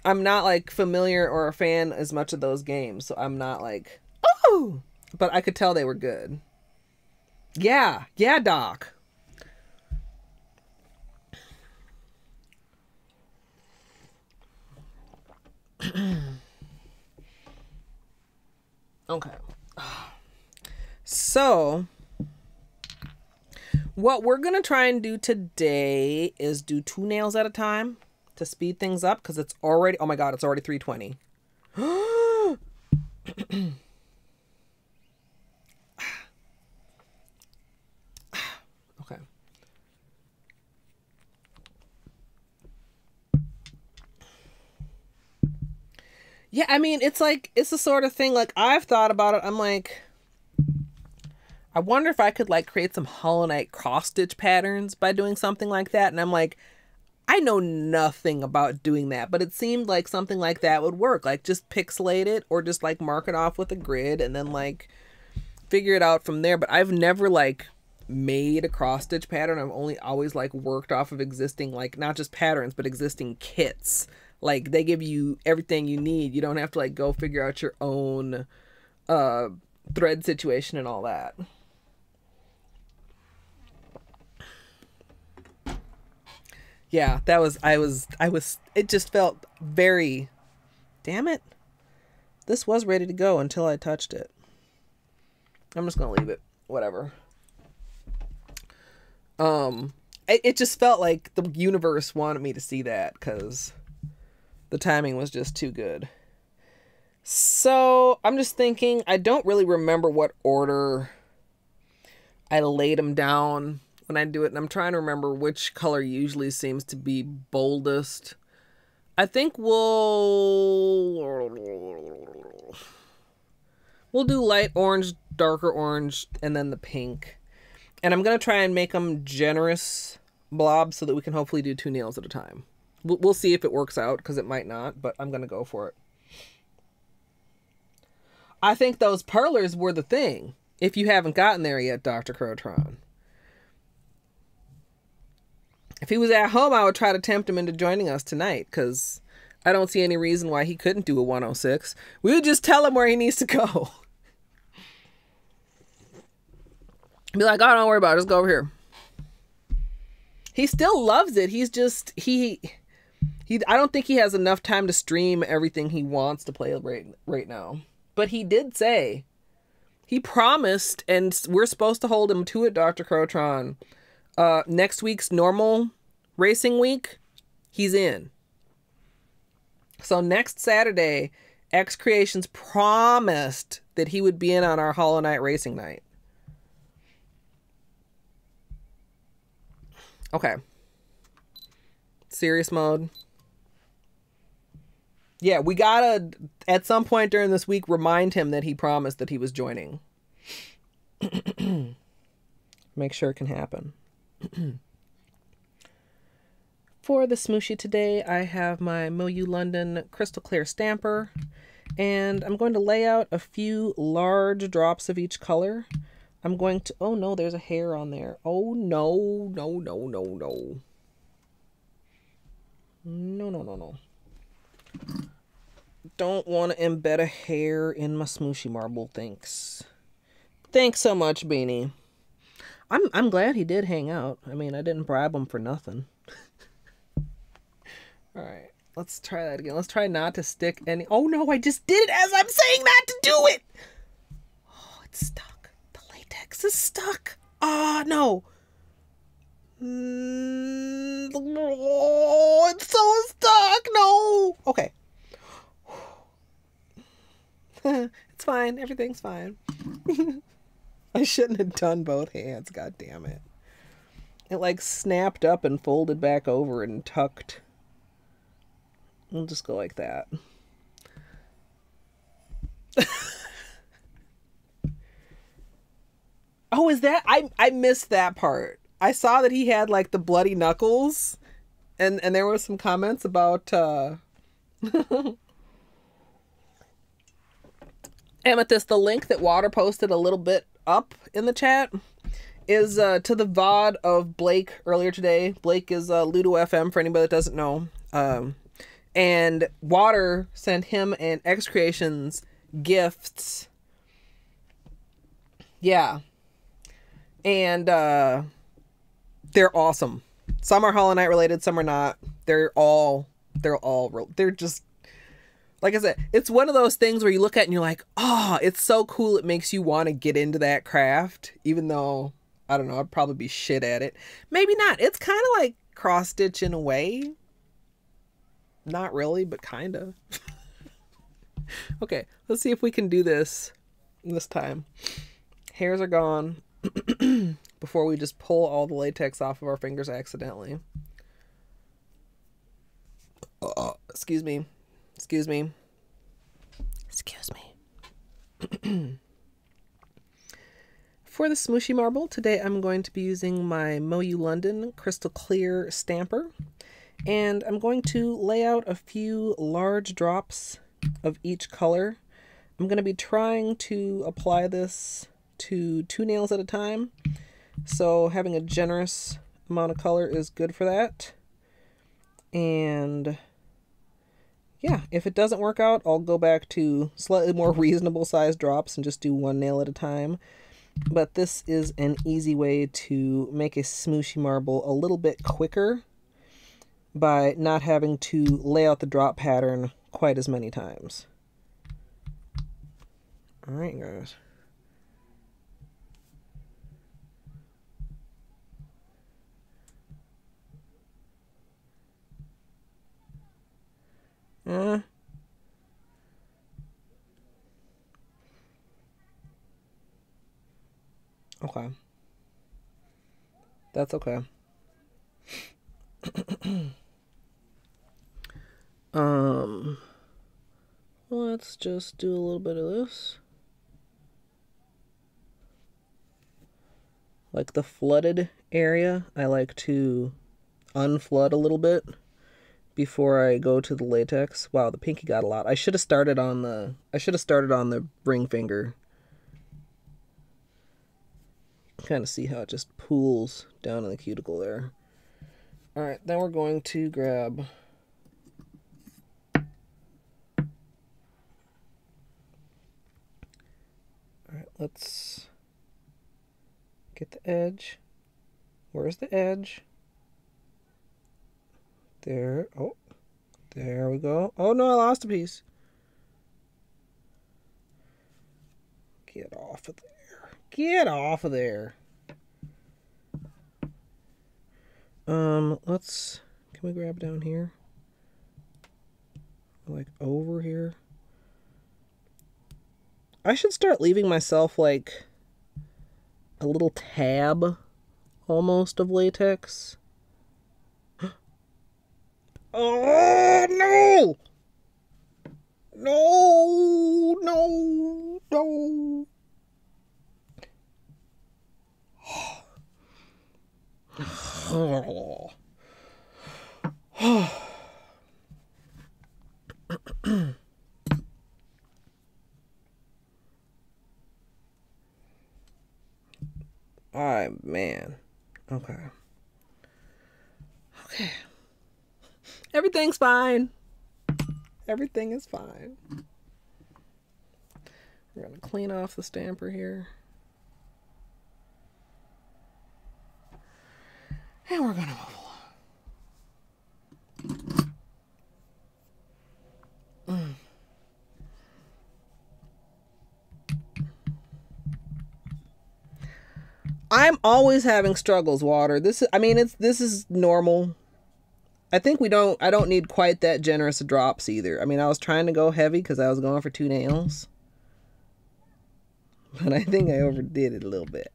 Speaker 1: not like familiar or a fan as much of those games, so I'm not like, oh! But I could tell they were good. Yeah, Doc. Okay. So, what we're going to try and do today is do 2 nails at a time to speed things up, because it's already, oh my god, it's already 3:20. Okay. Yeah, I mean, it's like, it's the sort of thing, like, I've thought about it. I'm like, I wonder if I could, like, create some Hollow Knight cross-stitch patterns by doing something like that. And I'm like, I know nothing about doing that, but it seemed like something like that would work. Like, just pixelate it, or just, like, mark it off with a grid, and then, like, figure it out from there. But I've never, like, made a cross-stitch pattern. I've only always, like, worked off of existing, like, not just patterns, but existing kits. Like, they give you everything you need. You don't have to, like, go figure out your own thread situation and all that. Yeah, it just felt very, damn it. This was ready to go until I touched it. I'm just going to leave it. Whatever. It just felt like the universe wanted me to see that because the timing was just too good. So I'm just thinking, I don't really remember what order I laid them down when I do it. And I'm trying to remember which color usually seems to be boldest. I think we'll do light orange, darker orange, and then the pink. And I'm going to try and make them generous blobs so that we can hopefully do 2 nails at a time. We'll see if it works out, because it might not, but I'm going to go for it. I think those perlers were the thing. If you haven't gotten there yet, Dr. Crotron. If he was at home, I would try to tempt him into joining us tonight, because I don't see any reason why he couldn't do a 106. We would just tell him where he needs to go. Be like, oh, don't worry about it. Just go over here. He still loves it. He's just, I don't think he has enough time to stream everything he wants to play right now. But he did say, he promised, and we're supposed to hold him to it, Dr. Crotron. Next week's normal racing week, he's in. So next Saturday, X Creations promised that he would be in on our Hollow Knight racing night. Okay. Serious mode. Yeah, we gotta, at some point during this week, remind him that he promised that he was joining. Make sure it can happen. For the smooshie today, I have my Moyu London Crystal Clear Stamper. And I'm going to lay out a few large drops of each color. I'm going to... Oh, no, there's a hair on there. Oh, no, no, no, no, no. No, no, no, no. Don't want to embed a hair in my smooshie marble, thanks. Thanks so much, Beanie. I'm glad he did hang out. I mean, I didn't bribe him for nothing. Alright, let's try that again. Let's try not to stick any... Oh, no, I just did it as I'm saying not to do it! Oh, it's stuck. The latex is stuck. Ah, no. Oh, it's so stuck. No. Okay. It's fine. Everything's fine. I shouldn't have done both hands. God damn it. It like snapped up and folded back over and tucked. We'll just go like that. Oh, is that... I missed that part. I saw that he had like the bloody knuckles, and there were some comments about Amethyst. The link that Water posted a little bit up in the chat is to the VOD of Blake earlier today. Blake is Ludo FM for anybody that doesn't know. And Water sent him and X Creations gifts. Yeah. And they're awesome. Some are Hollow Knight related, some are not. They're just, like I said, it's one of those things where you look at it and you're like, oh, it's so cool. It makes you want to get into that craft, even though, I don't know, I'd probably be shit at it. Maybe not. It's kind of like cross stitch in a way. Not really, but kind of. Okay, let's see if we can do this time. Hairs are gone. Before we just pull all the latex off of our fingers accidentally. Excuse me. Excuse me. Excuse me. For the smooshie marble, today I'm going to be using my Moyu London Crystal Clear Stamper. And I'm going to lay out a few large drops of each color. I'm going to be trying to apply this to 2 nails at a time. So having a generous amount of color is good for that. And yeah, if it doesn't work out, I'll go back to slightly more reasonable sized drops and just do 1 nail at a time. But this is an easy way to make a smooshie marble a little bit quicker by not having to lay out the drop pattern quite as many times. All right, guys. Okay. That's okay. Let's just do a little bit of this. Like the flooded area, I like to unflood a little bit before I go to the latex. Wow, the pinky got a lot. I should have started on the ring finger. Kind of see how it just pools down in the cuticle there. All right, then we're going to grab let's get the edge. Where's the edge? There. Oh, there we go. Oh no, I lost a piece. Get off of there. Get off of there. Can we grab down here? Like over here? I should start leaving myself like a little tab almost of latex. Oh no! No! No! No! Oh. Alright, man. Okay. Okay. Everything's fine. Everything is fine. We're going to clean off the stamper here. And we're going to move along. I'm always having struggles, Water. This is normal. I think I don't need quite that generous drops either. I mean, I was trying to go heavy because I was going for 2 nails. But I think I overdid it a little bit.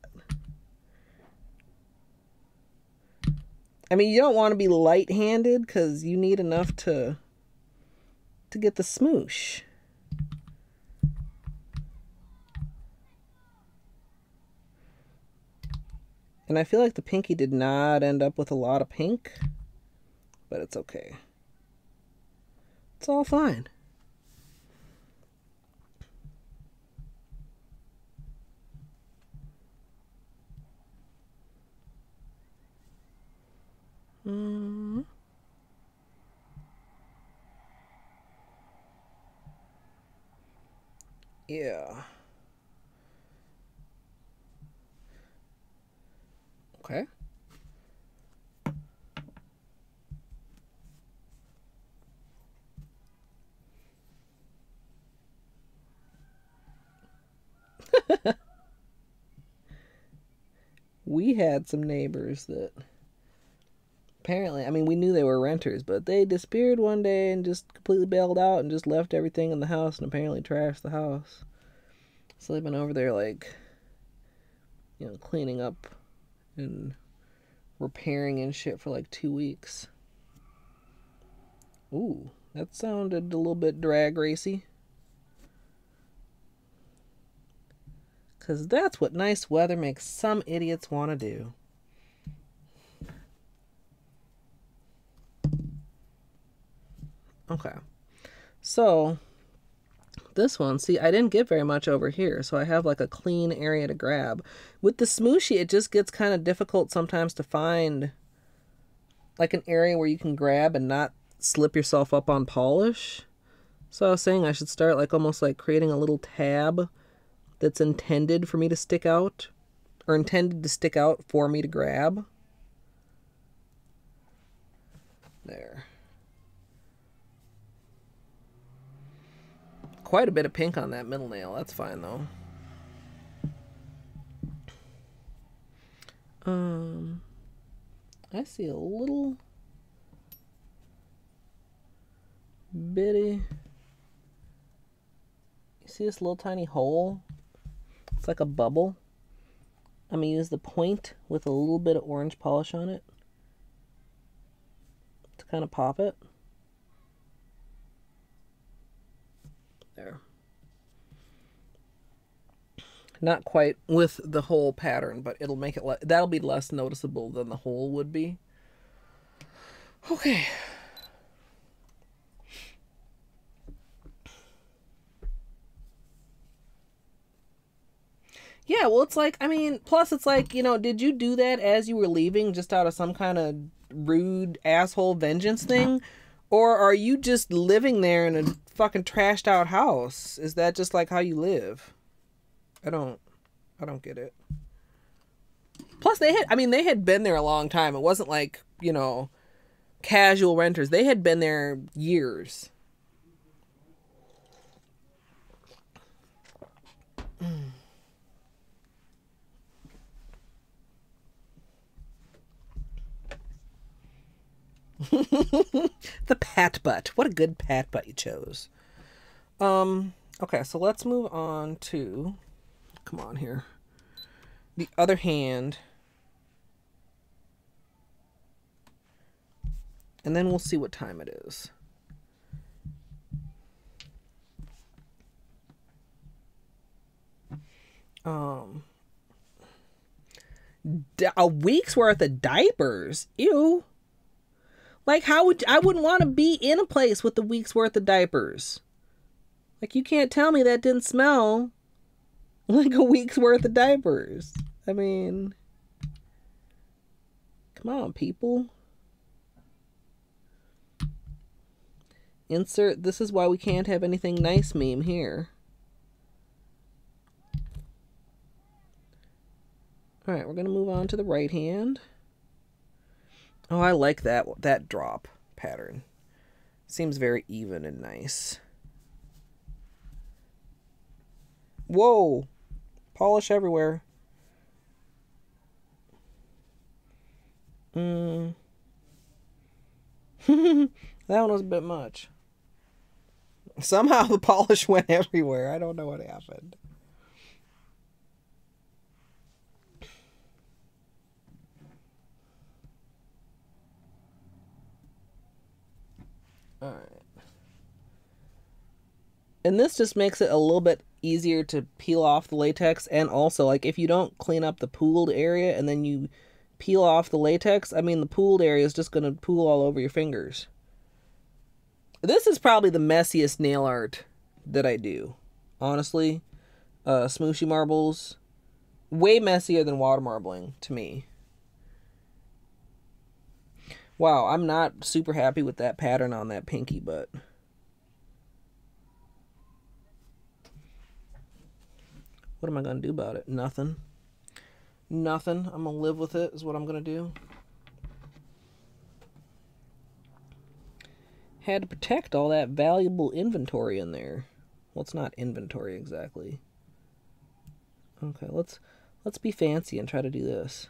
Speaker 1: I mean, you don't want to be light-handed because you need enough to get the smoosh. And I feel like the pinky did not end up with a lot of pink, but it's okay. It's all fine. Yeah. Okay. We had some neighbors that apparently, I mean, we knew they were renters, but they disappeared one day and just completely bailed out and just left everything in the house and apparently trashed the house. So they've been over there, like, you know, cleaning up and repairing and shit for like 2 weeks. Ooh, that sounded a little bit drag racy. Because that's what nice weather makes some idiots want to do. Okay. So, this one, see, I didn't get very much over here, so I have like a clean area to grab. With the smooshy, it just gets kind of difficult sometimes to find like an area where you can grab and not slip yourself up on polish. So I was saying I should start like almost like creating a little tab that's intended for me to stick out, or intended to stick out for me to grab. There. Quite a bit of pink on that middle nail. That's fine, though. I see a little bitty. You see this little tiny hole? It's like a bubble. I'm going to use the point with a little bit of orange polish on it to kind of pop it. There. Not quite with the whole pattern, but it'll make it, that'll be less noticeable than the hole would be. Okay. Yeah, well, it's like, I mean, plus it's like, you know, did you do that as you were leaving just out of some kind of rude asshole vengeance thing? Or are you just living there in a fucking trashed out house? Is that just like how you live? I don't get it. Plus they had been there a long time. It wasn't like, you know, casual renters. They had been there years. The pat butt. What a good pat butt you chose. Okay, so let's move on to, come on here, the other hand. And then we'll see what time it is. A week's worth of diapers. Ew. Like, I wouldn't want to be in a place with a week's worth of diapers. Like, you can't tell me that didn't smell like a week's worth of diapers. I mean, come on, people. Insert, this is why we can't have anything nice meme here. All right, we're going to move on to the right hand. Oh, I like that drop pattern. Seems very even and nice. Whoa! Polish everywhere. That one was a bit much. Somehow the polish went everywhere. I don't know what happened. All right. And this just makes it a little bit easier to peel off the latex. And also, like, if you don't clean up the pooled area and then you peel off the latex, I mean, the pooled area is just going to pool all over your fingers. This is probably the messiest nail art that I do. Honestly, Smooshie Marbles, way messier than water marbling to me. Wow, I'm not super happy with that pattern on that pinky, but what am I going to do about it? Nothing. Nothing. I'm going to live with it is what I'm going to do. Had to protect all that valuable inventory in there. Well, it's not inventory exactly. Okay, let's be fancy and try to do this.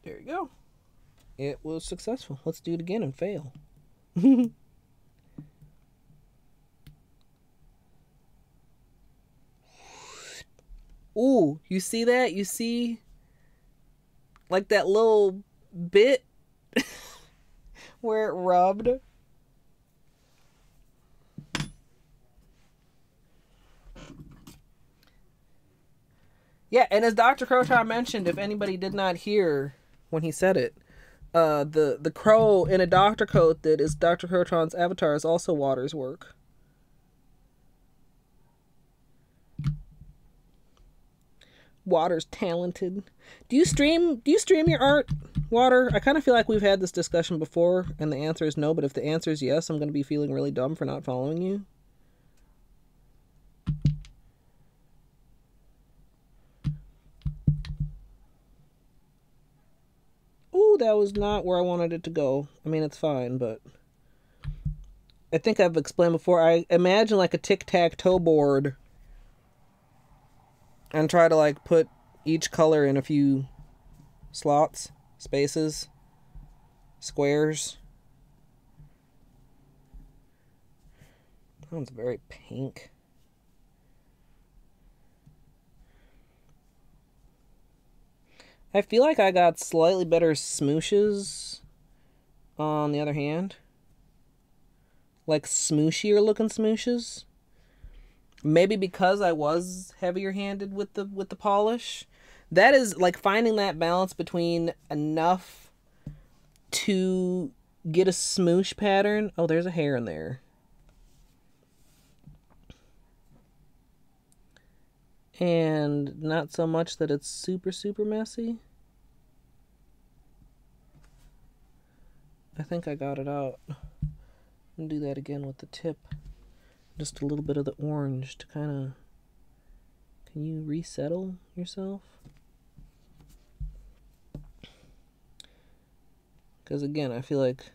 Speaker 1: There you go. It was successful. Let's do it again and fail. Ooh, you see that? You see, like, that little bit where it rubbed? Yeah, and as Dr. Croton mentioned, if anybody did not hear when he said it, the crow in a doctor coat that is Dr. Croton's avatar is also Water's work. Water's talented. Do you stream your art, Water? I kind of feel like we've had this discussion before, and the answer is no, but if the answer is yes, I'm going to be feeling really dumb for not following you. that was not where I wanted it to go. I mean, it's fine, but I think I've explained before, I imagine like a tic-tac-toe board and try to like put each color in a few slots, spaces, squares. That one's very pink. I feel like I got slightly better smooshes on the other hand. Like smooshier looking smooshes. Maybe because I was heavier handed with the polish. That is like finding that balance between enough to get a smoosh pattern. Oh, there's a hair in there. And not so much that it's super, super messy. I think I got it out. I'm gonna do that again with the tip. Just a little bit of the orange to kind of... Can you resettle yourself? Because again, I feel like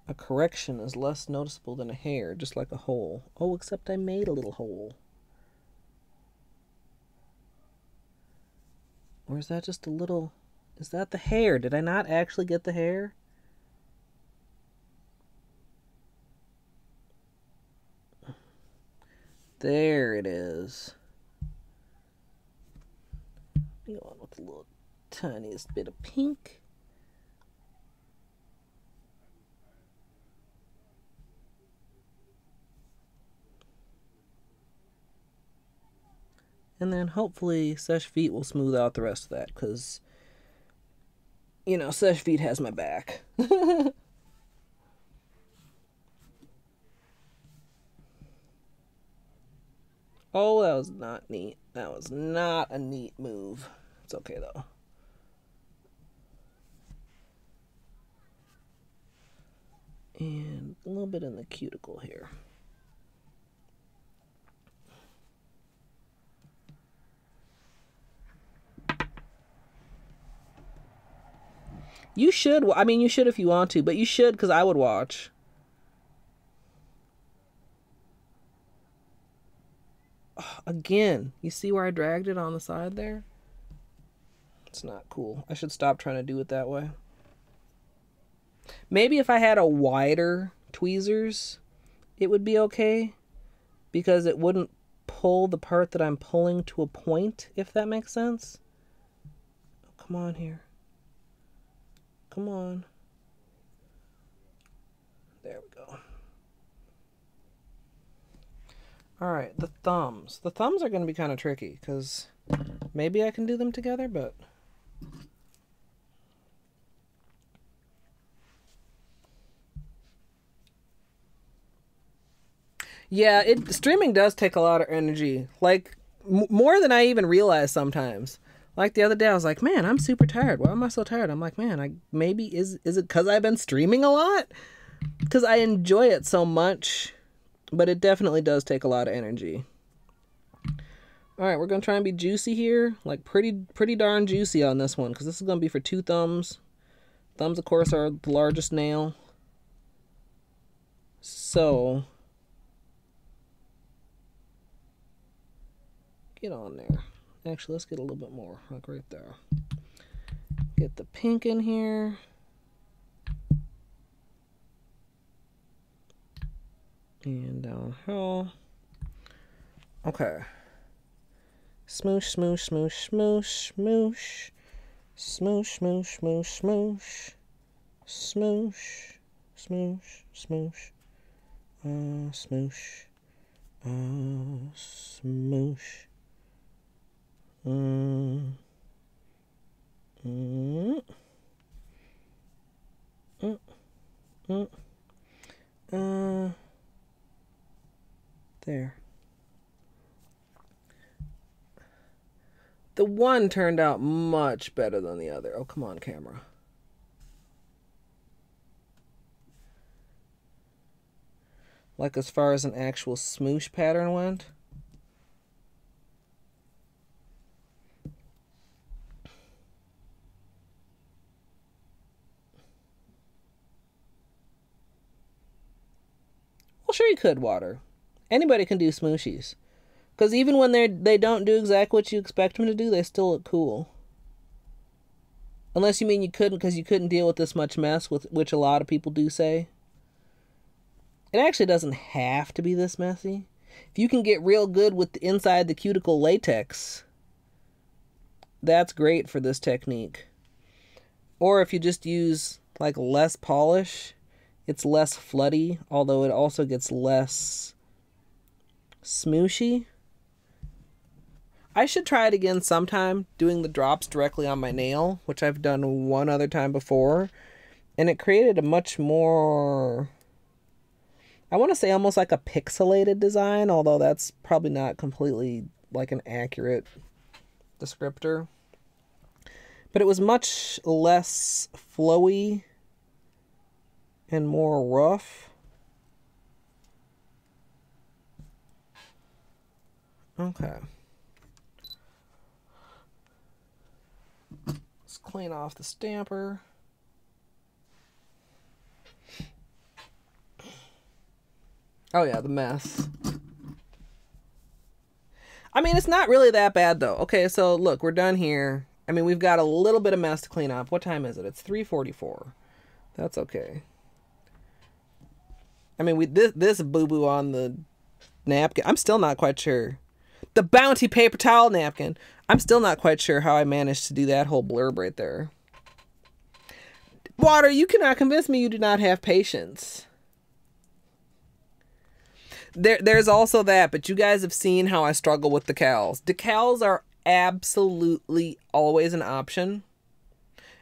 Speaker 1: a correction is less noticeable than a hair, just like a hole. Oh, except I made a little hole. Or is that just a little... Is that the hair? Did I not actually get the hair? There it is. Go on with a little tiniest bit of pink. And then hopefully Seche Vite will smooth out the rest of that, because, you know, Seche Vite has my back. Oh, that was not neat. That was not a neat move. It's okay, though. And a little bit in the cuticle here. You should, I mean, you should if you want to, but you should because I would watch. Oh, again, you see where I dragged it on the side there? It's not cool. I should stop trying to do it that way. Maybe if I had a wider tweezers, it would be okay, because it wouldn't pull the part that I'm pulling to a point, if that makes sense. Oh, come on here. Come on. There we go. Alright, the thumbs. The thumbs are going to be kind of tricky, because maybe I can do them together, but... Yeah, streaming does take a lot of energy. Like, more than I even realize sometimes. Like the other day, I was like, man, I'm super tired. Why am I so tired? I'm like, man, maybe, is it because I've been streaming a lot? Because I enjoy it so much, but it definitely does take a lot of energy. All right, we're going to try and be juicy here. Like, pretty darn juicy on this one, because this is going to be for 2 thumbs. Thumbs, of course, are the largest nail. So... get on there. Actually, let's get a little bit more, like right there. Get the pink in here. And down here. Okay. Smoosh, smoosh, smoosh, smoosh, smoosh. Smoosh, smoosh, smoosh, smoosh. Smoosh, smoosh, smoosh. Smoosh. Smoosh. There. The one turned out much better than the other. Oh, come on, camera. Like as far as an actual smoosh pattern went. Well, sure you could, Water. Anybody can do smooshies. Because even when they don't do exactly what you expect them to do, they still look cool. Unless you mean you couldn't because you couldn't deal with this much mess, with which a lot of people do say. It actually doesn't have to be this messy. If you can get real good with inside the cuticle latex, that's great for this technique. Or if you just use like less polish, it's less floody, although it also gets less smooshy. I should try it again sometime, doing the drops directly on my nail, which I've done one other time before. And it created a much more, I want to say almost like a pixelated design, although that's probably not completely like an accurate descriptor. But it was much less flowy and more rough. Okay. Let's clean off the stamper. Oh yeah, the mess. I mean, it's not really that bad though. Okay, so look, we're done here. I mean, we've got a little bit of mess to clean up. What time is it? It's 3:44. That's okay. I mean, this boo-boo on the napkin, I'm still not quite sure. The Bounty paper towel napkin. I'm still not quite sure how I managed to do that whole blurb right there. Water, you cannot convince me you do not have patience. There's also that, but you guys have seen how I struggle with decals. Decals are absolutely always an option.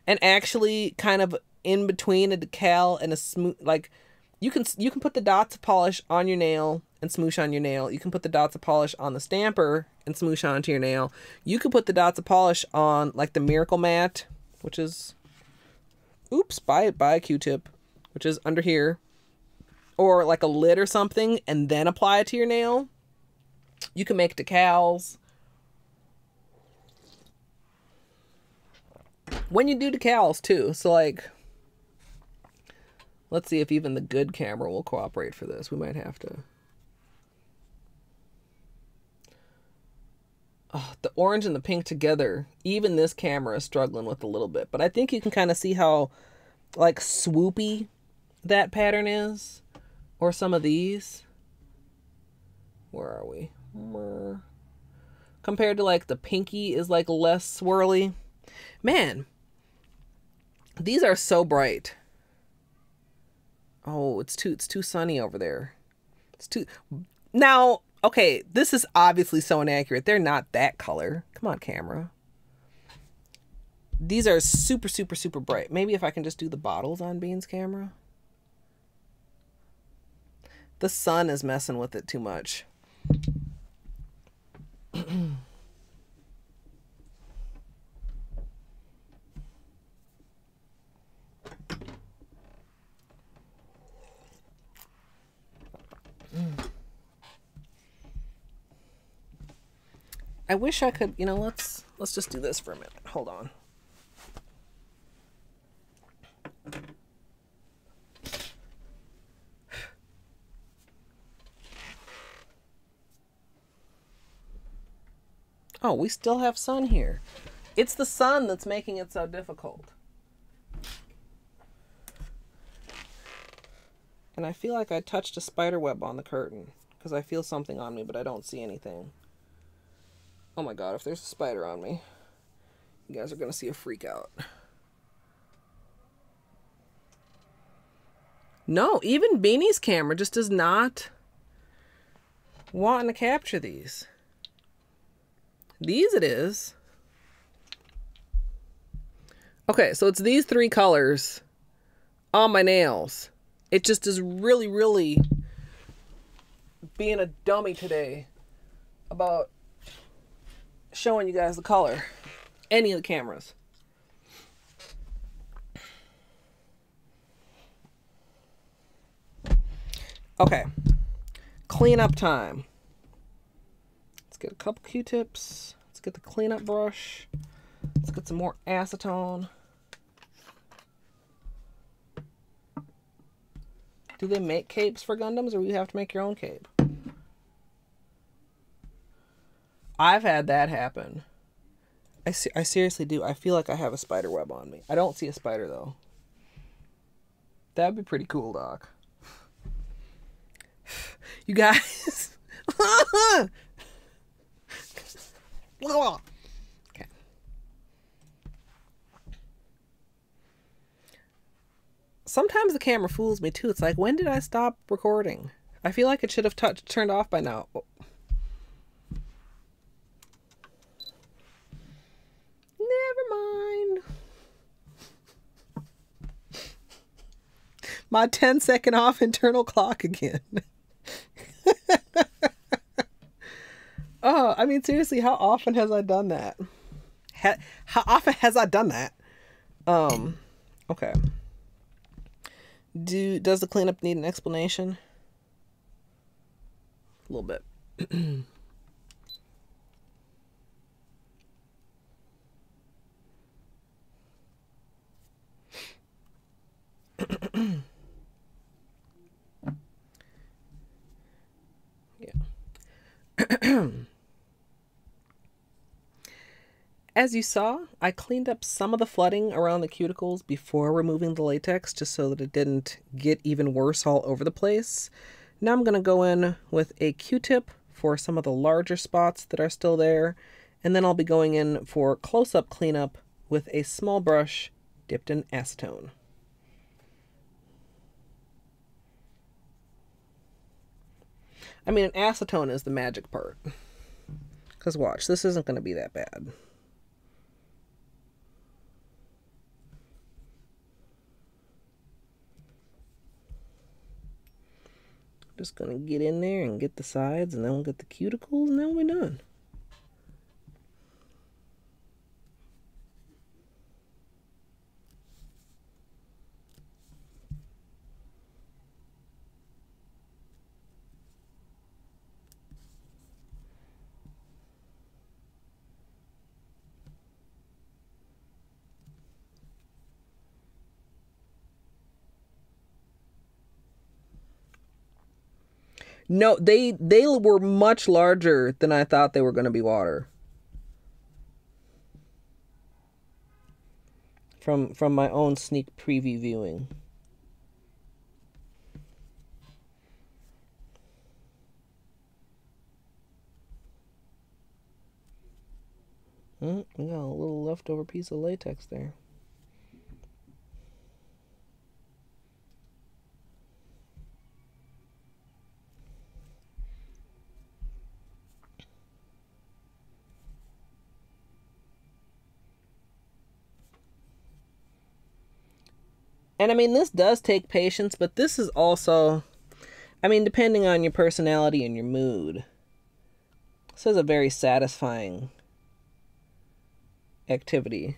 Speaker 1: And actually kind of in between a decal and a smooth, like you can put the dots of polish on your nail and smoosh on your nail. You can put the dots of polish on the stamper and smoosh onto your nail. You could put the dots of polish on like the Miracle Matte, which is, oops, buy a Q-tip, which is under here, or like a lid or something, and then apply it to your nail. You can make decals. When you do decals too, so like, let's see if even the good camera will cooperate for this. We might have to. Oh, the orange and the pink together, even this camera is struggling with a little bit. But I think you can kind of see how like swoopy that pattern is. Or some of these. Where are we? Compared to like the pinky is like less swirly. Man, these are so bright. Oh, it's too sunny over there. It's too. Now, okay, this is obviously so inaccurate. They're not that color. Come on, camera. These are super, super, super bright. Maybe if I can just do the bottles on Bean's camera. The sun is messing with it too much. I wish I could, you know, let's just do this for a minute. Hold on. Oh, we still have sun here. It's the sun that's making it so difficult. And I feel like I touched a spider web on the curtain because I feel something on me, but I don't see anything. Oh my God, if there's a spider on me, you guys are going to see a freak out. No, even Beanie's camera just does not want to capture these. These it is. Okay, so it's these three colors on my nails. It just is really, really being a dummy today about showing you guys the color. Any of the cameras. Okay. Cleanup time. Let's get a couple Q-tips. Let's get the cleanup brush. Let's get some more acetone. Do they make capes for Gundams, or you have to make your own cape? I've had that happen. I seriously do. I feel like I have a spider web on me. I don't see a spider, though. That'd be pretty cool, Doc. You guys. Okay. Sometimes the camera fools me, too. It's like, when did I stop recording? I feel like it should have turned off by now. Oh. Never mind. My 10-second off internal clock again. Oh, I mean, seriously, how often has I done that? How often has I done that? Okay. Does the cleanup need an explanation? A little bit. Yeah. As you saw, I cleaned up some of the flooding around the cuticles before removing the latex, just so that it didn't get even worse all over the place. Now I'm going to go in with a Q-tip for some of the larger spots that are still there, and then I'll be going in for close-up cleanup with a small brush dipped in acetone. I mean, acetone is the magic part. Because watch, this isn't going to be that bad. Just going to get in there and get the sides, and then we'll get the cuticles, and then we're done. No, they were much larger than I thought they were going to be water. From my own sneak preview viewing. We got a little leftover piece of latex there. And I mean, this does take patience, but this is also, I mean, depending on your personality and your mood, this is a very satisfying activity.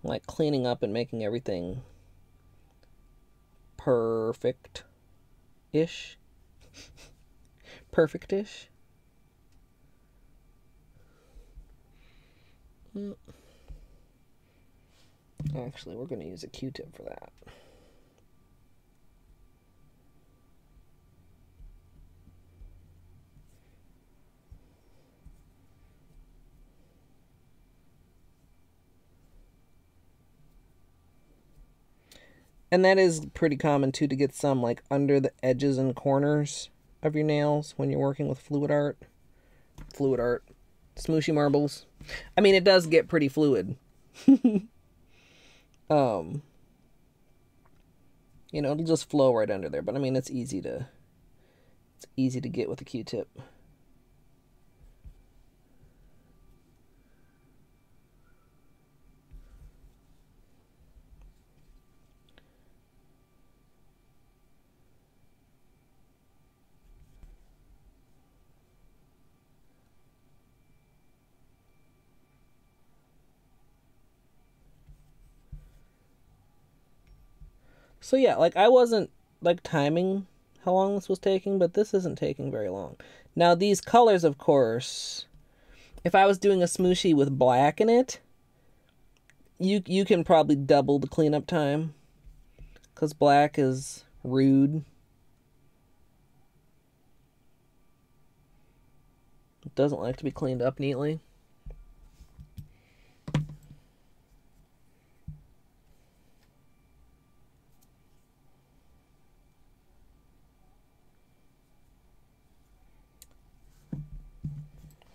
Speaker 1: Like cleaning up and making everything perfect-ish. Perfect-ish. Actually, we're going to use a Q-tip for that. And that is pretty common, too, to get some, like, under the edges and corners of your nails when you're working with fluid art. Fluid art. Smooshy marbles. I mean, it does get pretty fluid. You know, it'll just flow right under there. But, I mean, it's easy to get with a Q-tip. So yeah, like I wasn't like timing how long this was taking, but this isn't taking very long. Now these colors, of course, if I was doing a smooshie with black in it, You can probably double the cleanup time, because black is rude. It doesn't like to be cleaned up neatly.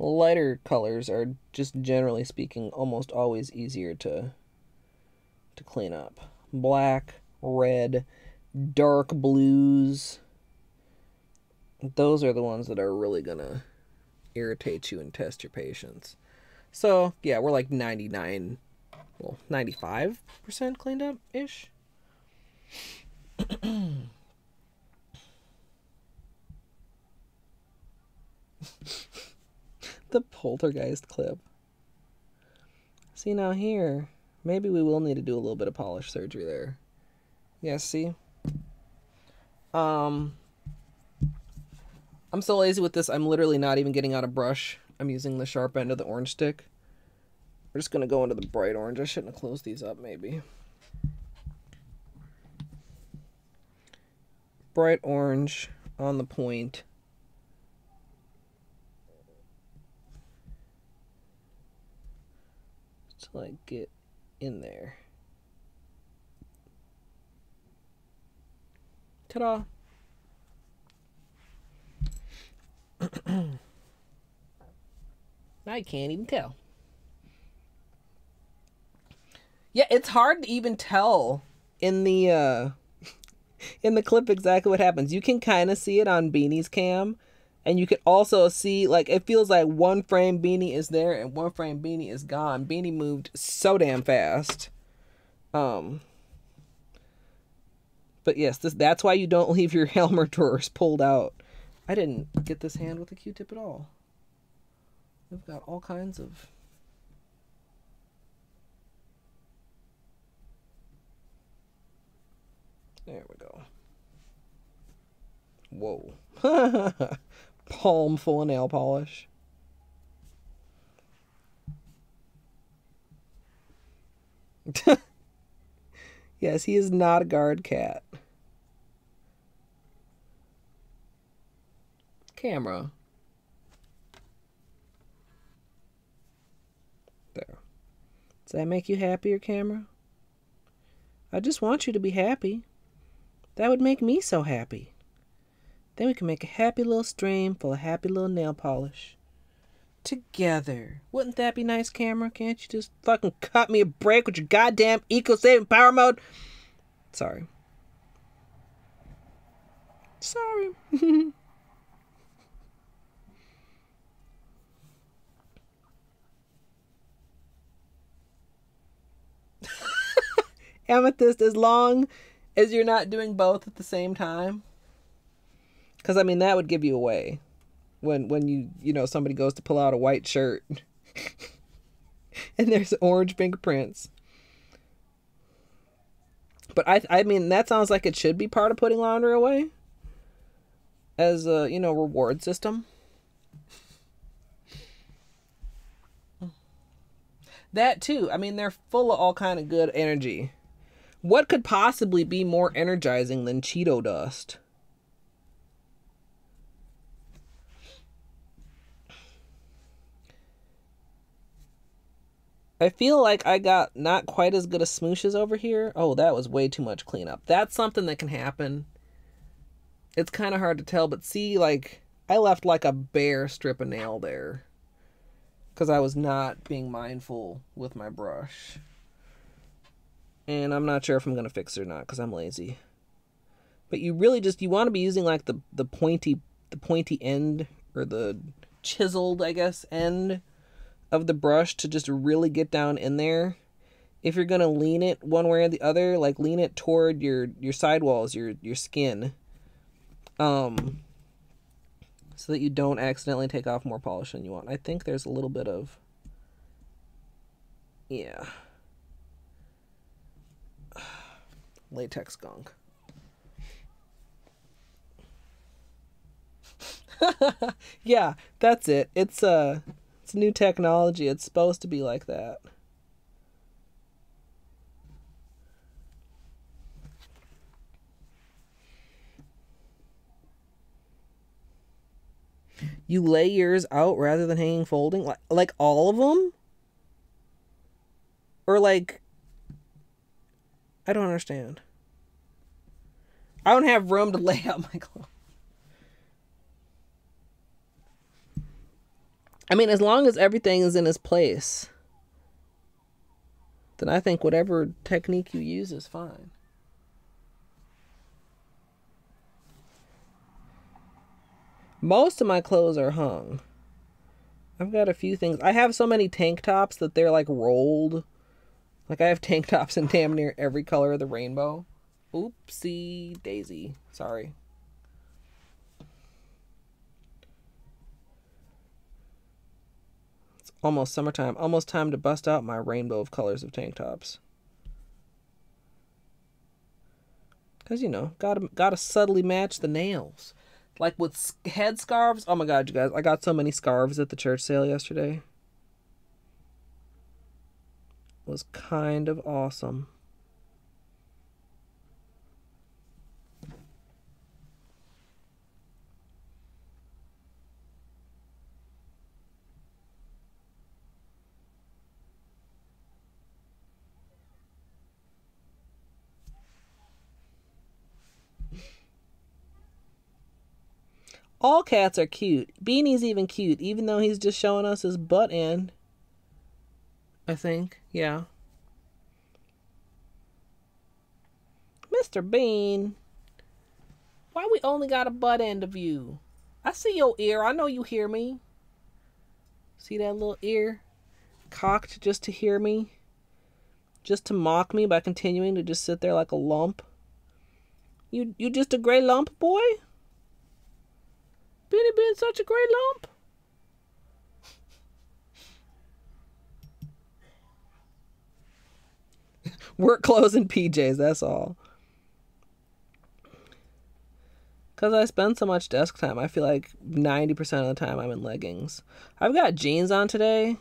Speaker 1: Lighter colors are, just generally speaking, almost always easier to clean up. Black, red, dark blues. Those are the ones that are really gonna irritate you and test your patience. So, yeah, we're like 95% cleaned up-ish. The poltergeist clip. See, now here, maybe we will need to do a little bit of polish surgery there. Yeah, see? I'm so lazy with this, I'm literally not even getting out a brush. I'm using the sharp end of the orange stick. We're just going to go into the bright orange. I shouldn't have closed these up, maybe. Bright orange on the point. To, like, get in there. Ta-da! I can't even tell. Yeah, it's hard to even tell in the clip exactly what happens. You can kind of see it on Beanie's cam, and you can also see, like, it feels like one frame Beanie is there and one frame Beanie is gone. Beanie moved so damn fast. But yes, that's why you don't leave your Helmer drawers pulled out. I didn't get this hand with a Q-tip at all. We've got all kinds of... There we go. Whoa. Palm full of nail polish. Yes, he is not a guard cat. Camera. There. Does that make you happier, camera? I just want you to be happy. That would make me so happy. Then we can make a happy little stream full of happy little nail polish. Together. Wouldn't that be nice, camera? Can't you just fucking cut me a break with your goddamn eco-saving power mode? Sorry. Sorry. Amethyst, as long as you're not doing both at the same time. Because, I mean, that would give you away. When you know, somebody goes to pull out a white shirt and there's orange fingerprints. But I mean, that sounds like it should be part of putting laundry away. As a, you know, reward system. That too. I mean, they're full of all kind of good energy. What could possibly be more energizing than Cheeto dust? I feel like I got not quite as good a smooshes over here. Oh, that was way too much cleanup. That's something that can happen. It's kind of hard to tell, but see, like, I left like a bare strip of nail there. Because I was not being mindful with my brush. And I'm not sure if I'm going to fix it or not, because I'm lazy. But you really just, you want to be using like the pointy end, or the chiseled, I guess, end of the brush to just really get down in there. If you're going to lean it one way or the other, like lean it toward your sidewalls, your skin. So that you don't accidentally take off more polish than you want. I think there's a little bit of... Yeah. Latex gunk. Yeah, that's it. It's new technology. It's supposed to be like that. You lay yours out rather than hanging folding? Like all of them? Or like... I don't understand. I don't have room to lay out my clothes. I mean, as long as everything is in its place, then I think whatever technique you use is fine. Most of my clothes are hung. I've got a few things. I have so many tank tops that they're like rolled. Like I have tank tops in damn near every color of the rainbow. Oopsie daisy. Sorry. It's almost summertime. Almost time to bust out my rainbow of colors of tank tops. Because, you know, gotta subtly match the nails. Like with head scarves. Oh my god, you guys. I got so many scarves at the church sale yesterday. It was kind of awesome. All cats are cute. Beanie's even cute, even though he's just showing us his butt end. I think, yeah. Mr. Bean. Why we only got a butt end of you? I see your ear. I know you hear me. See that little ear? Cocked just to hear me? Just to mock me by continuing to just sit there like a lump? You just a gray lump, boy? Beanie being such a great lump. Work clothes and PJs, that's all. Because I spend so much desk time, I feel like 90% of the time I'm in leggings. I've got jeans on today,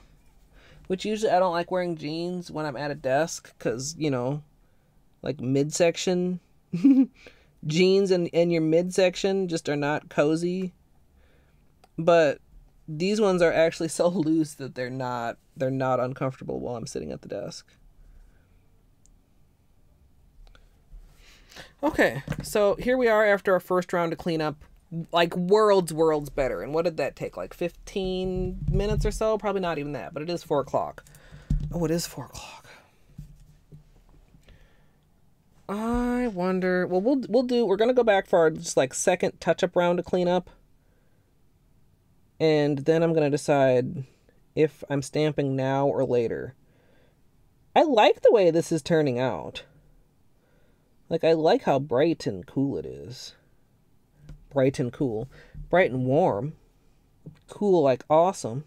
Speaker 1: which usually I don't like wearing jeans when I'm at a desk because, you know, like midsection jeans and your midsection just are not cozy. But these ones are actually so loose that they're not uncomfortable while I'm sitting at the desk. Okay, so here we are after our first round of cleanup. Like worlds better. And what did that take? Like 15 minutes or so? Probably not even that, but it is 4 o'clock. Oh, it is 4 o'clock. I wonder... Well, we're going to go back for our just like second touch-up round to clean up. And then I'm going to decide if I'm stamping now or later. I like the way this is turning out. Like, I like how bright and cool it is. Bright and cool. Bright and warm. Cool like awesome.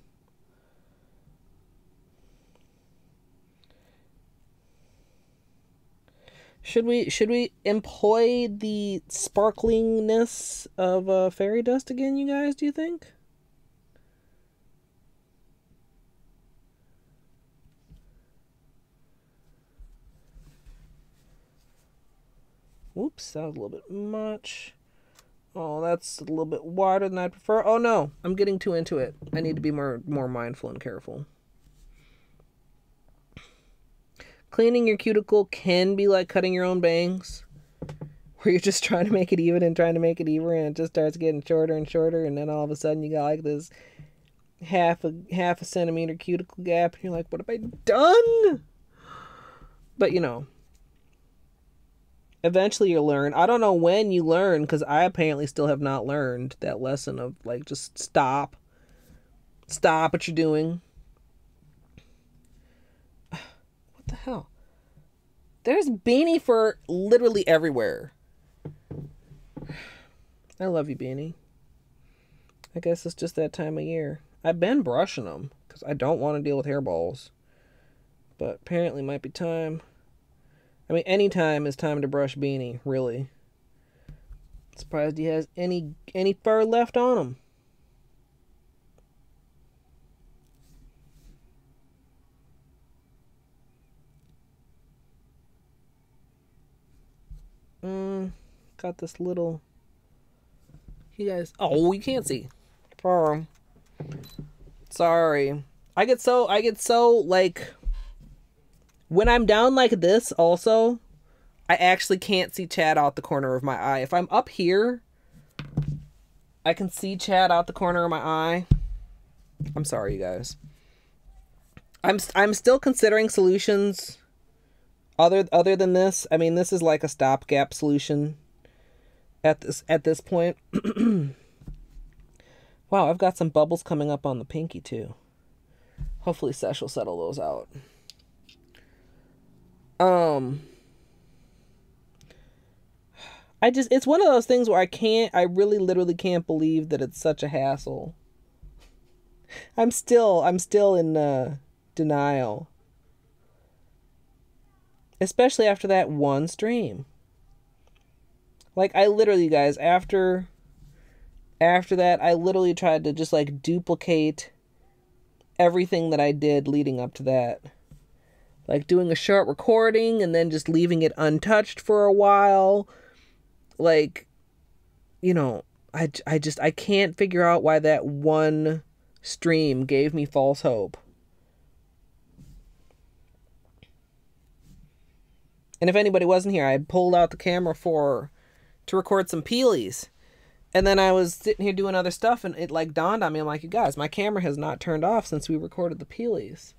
Speaker 1: Should we employ the sparklingness of fairy dust again, you guys, do you think? Whoops, that was a little bit much. Oh, that's a little bit wider than I'd prefer. Oh no, I'm getting too into it. I need to be more mindful and careful. Cleaning your cuticle can be like cutting your own bangs, where you're just trying to make it even and trying to make it even, and it just starts getting shorter and shorter, and then all of a sudden you got like this half a centimeter cuticle gap, and you're like, what have I done? But you know, eventually you'll learn. I don't know when you learn, because I apparently still have not learned that lesson of like, just stop what you're doing. What the hell? There's Beanie for literally everywhere. I love you, Beanie. I guess it's just that time of year. I've been brushing them because I don't want to deal with hairballs, but apparently might be time. I mean, any time is time to brush Beanie, really. Surprised he has any fur left on him. Got this little... You guys... Oh, you can't see. Sorry. I get so like, when I'm down like this also, I actually can't see chat out the corner of my eye. If I'm up here, I can see chat out the corner of my eye. I'm sorry, you guys. I'm still considering solutions other than this. I mean, this is like a stopgap solution at this point. Wow, I've got some bubbles coming up on the pinky too. Hopefully Sesh will settle those out. It's one of those things where I really literally can't believe that it's such a hassle. I'm still in denial. Especially after that one stream. Like, I literally, guys, after that, I literally tried to just like duplicate everything that I did leading up to that. Like doing a short recording and then just leaving it untouched for a while. Like, you know, I can't figure out why that one stream gave me false hope. And if anybody wasn't here, I had pulled out the camera to record some peelies. And then I was sitting here doing other stuff, and it like dawned on me. I'm like, you guys, my camera has not turned off since we recorded the peelies.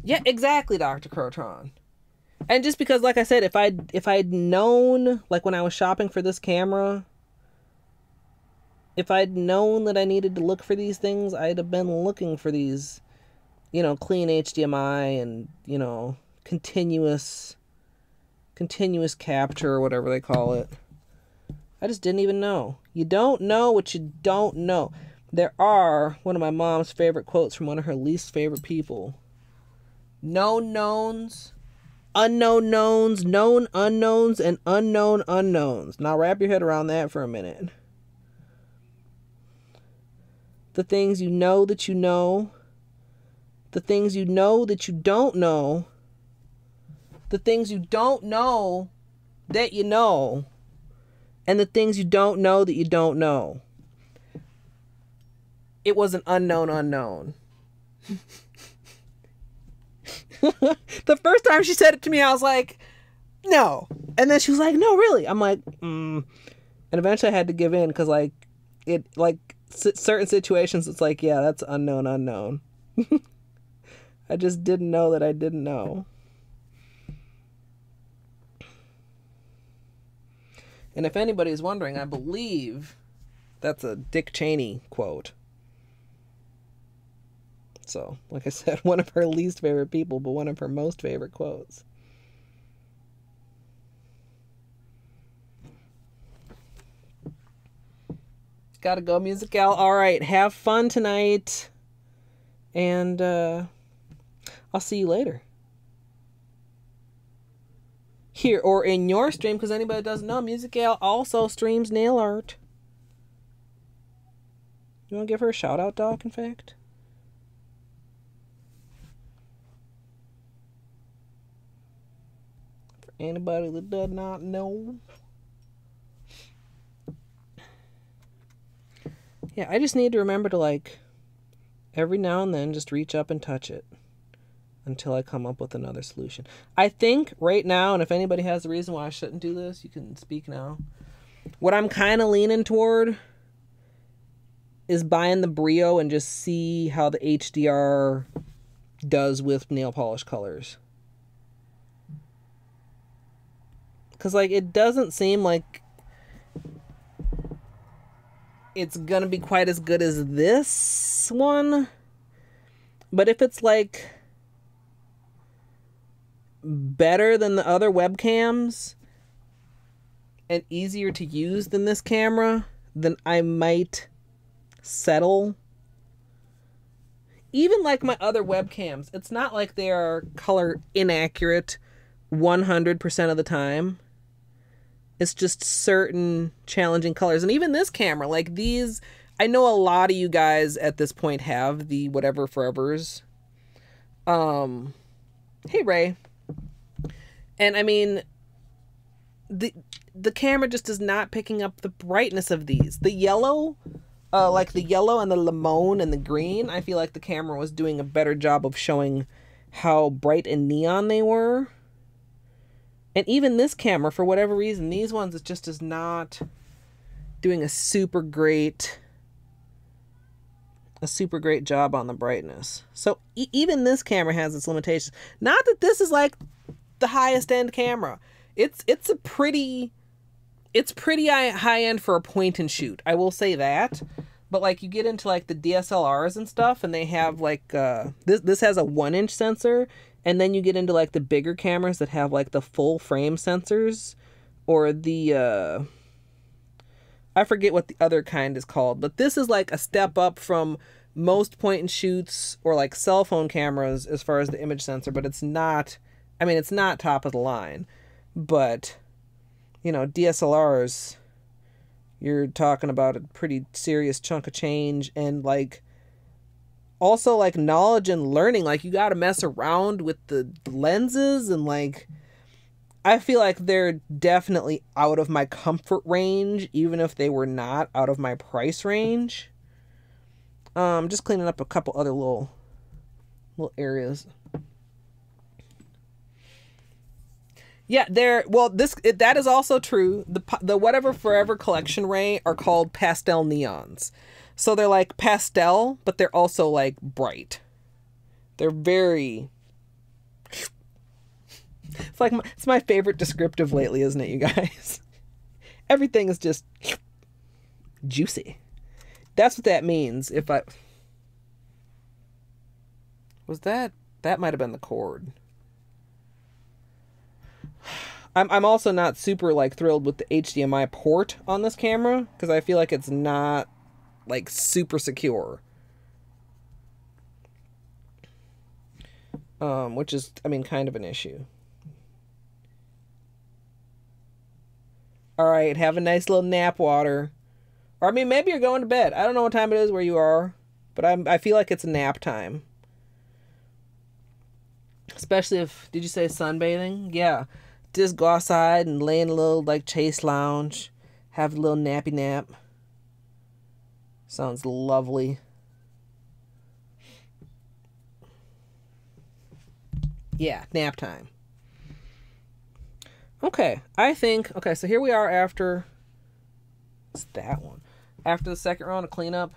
Speaker 1: Yeah, exactly, Dr. Crotron. And just because, like I said, if I'd known, like when I was shopping for this camera, if I'd known that I needed to look for these things, I'd have been looking for these, you know, clean HDMI and, you know, continuous capture or whatever they call it. I just didn't even know. You don't know what you don't know. There are one of my mom's favorite quotes from one of her least favorite people. Known knowns, unknown knowns, known unknowns, and unknown unknowns. Now wrap your head around that for a minute. The things you know that you know. The things you know that you don't know. The things you don't know that you know. And the things you don't know that you don't know. It was an unknown unknown. The first time she said it to me, I was like, no. And then she was like, no, really? I'm like, And eventually I had to give in because, like, it, like, certain situations, it's like, yeah, that's unknown unknown. I just didn't know that I didn't know. And if anybody's wondering, I believe that's a Dick Cheney quote. So, like I said, one of her least favorite people, but one of her most favorite quotes. Gotta go, Music Gal. All right, have fun tonight. And I'll see you later. Here or in your stream, because anybody doesn't know, Music Gal also streams nail art. You want to give her a shout out, Doc, in fact? For anybody that does not know. Yeah, I just need to remember to, like, every now and then just reach up and touch it until I come up with another solution. I think right now, and if anybody has a reason why I shouldn't do this, you can speak now. What I'm kind of leaning toward is buying the Brio and just see how the HDR does with nail polish colors. Because, like, it doesn't seem like it's gonna be quite as good as this one. But if it's, like, better than the other webcams and easier to use than this camera, then I might settle. Even like my other webcams, it's not like they are color inaccurate 100% of the time. It's just certain challenging colors. And even this camera, like these, I know a lot of you guys at this point have the whatever forevers. Hey, Ray. And I mean, the camera just is not picking up the brightness of these. The yellow, like the yellow and the lemon and the green, I feel like the camera was doing a better job of showing how bright and neon they were. And even this camera, for whatever reason, these ones, it just is not doing a super great job on the brightness. So even this camera has its limitations. Not that this is like the highest end camera. It's pretty high end for a point and shoot. I will say that. But like you get into like the DSLRs and stuff, and they have like this has a 1-inch sensor, and then you get into like the bigger cameras that have like the full frame sensors, or the I forget what the other kind is called, but this is like a step up from most point and shoots or like cell phone cameras as far as the image sensor, but it's not, I mean, it's not top of the line, but you know, DSLRs, you're talking about a pretty serious chunk of change, and like also like knowledge and learning, like you got to mess around with the lenses, and like I feel like they're definitely out of my comfort range, even if they were not out of my price range. Just cleaning up a couple other little areas. Yeah, that is also true. The Whatever Forever Collection Ray are called pastel neons. So they're like pastel, but they're also like bright. They're very... It's my favorite descriptive lately, isn't it, you guys? Everything is just juicy. That's what that means. That might have been the cord. I'm also not super like thrilled with the HDMI port on this camera, because I feel like it's not like super secure. Which is, I mean, kind of an issue. All right, have a nice little nap, Water. Or, I mean, maybe you're going to bed. I don't know what time it is where you are, but I feel like it's nap time. Especially if, did you say sunbathing? Yeah. Just go outside and lay in a little, like, chase lounge. Have a little nappy nap. Sounds lovely. Yeah, nap time. Okay, okay, so here we are after, it's that one. After the second round of cleanup,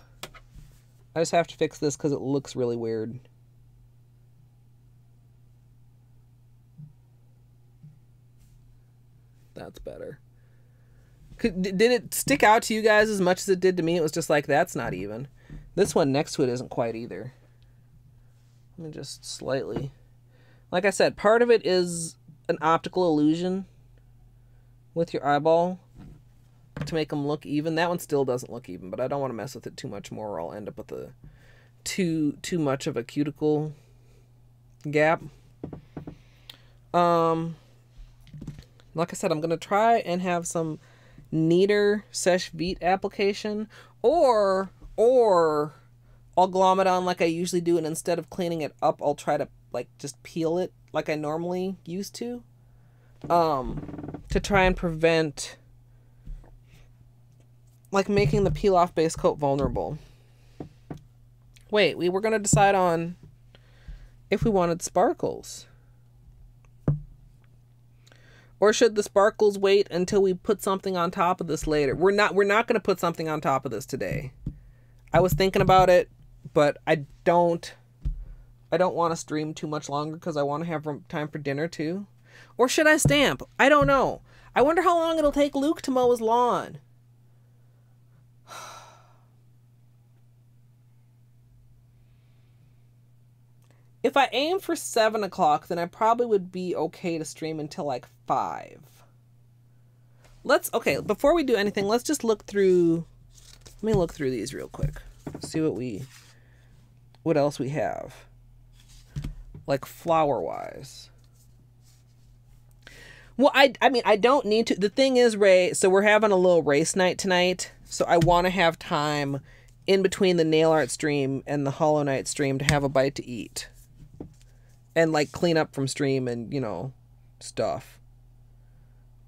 Speaker 1: I just have to fix this because it looks really weird. That's better. Did it stick out to you guys as much as it did to me? It was just like, that's not even. This one next to it isn't quite either. Let me just slightly... Like I said, part of it is an optical illusion with your eyeball to make them look even. That one still doesn't look even, but I don't want to mess with it too much more, or I'll end up with a too much of a cuticle gap. Like I said, I'm gonna try and have some neater Seche Vite application, or I'll glom it on like I usually do, and instead of cleaning it up, I'll try to like just peel it like I normally used to try and prevent like making the peel off base coat vulnerable. Wait, we were going to decide on if we wanted sparkles. Or should the sparkles wait until we put something on top of this later? We're not going to put something on top of this today. I was thinking about it, but I don't want to stream too much longer because I want to have time for dinner too. Or should I stamp? I don't know. I wonder how long it'll take Luke to mow his lawn. If I aim for 7 o'clock, then I probably would be okay to stream until like 5. Okay, before we do anything, let's just look through, let me look through these real quick. See what else we have. Like flower-wise. Well, I mean, I don't need to. The thing is, Ray, so we're having a little race night tonight. So I want to have time in between the nail art stream and the Hollow Knight stream to have a bite to eat. And, like, clean up from stream and, you know, stuff.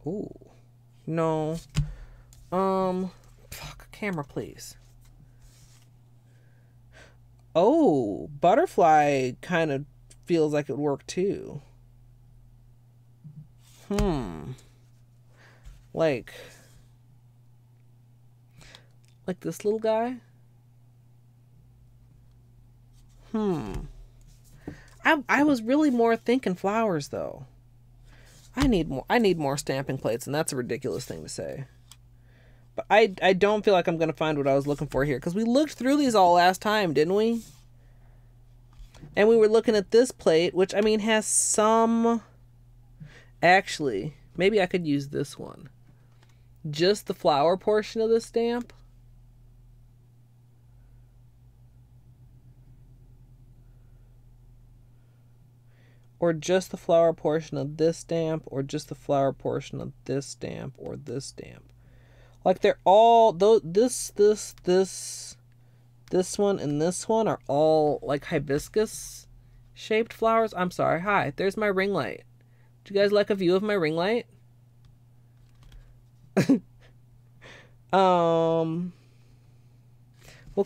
Speaker 1: Ooh. No. Fuck, camera, please. Oh, butterfly kind of feels like it would work too. Like this little guy. I was really more thinking flowers though. I need more stamping plates, and that's a ridiculous thing to say. But I don't feel like I'm going to find what I was looking for here, because we looked through these all last time, didn't we? And we were looking at this plate, which, I mean, has some... Actually, maybe I could use this one. Just the flower portion of this stamp. Or just the flower portion of this stamp, or just the flower portion of this stamp, or this stamp. Like, they're all... This one, and this one are all, like, hibiscus-shaped flowers. I'm sorry. Hi, there's my ring light. Do you guys like a view of my ring light? We'll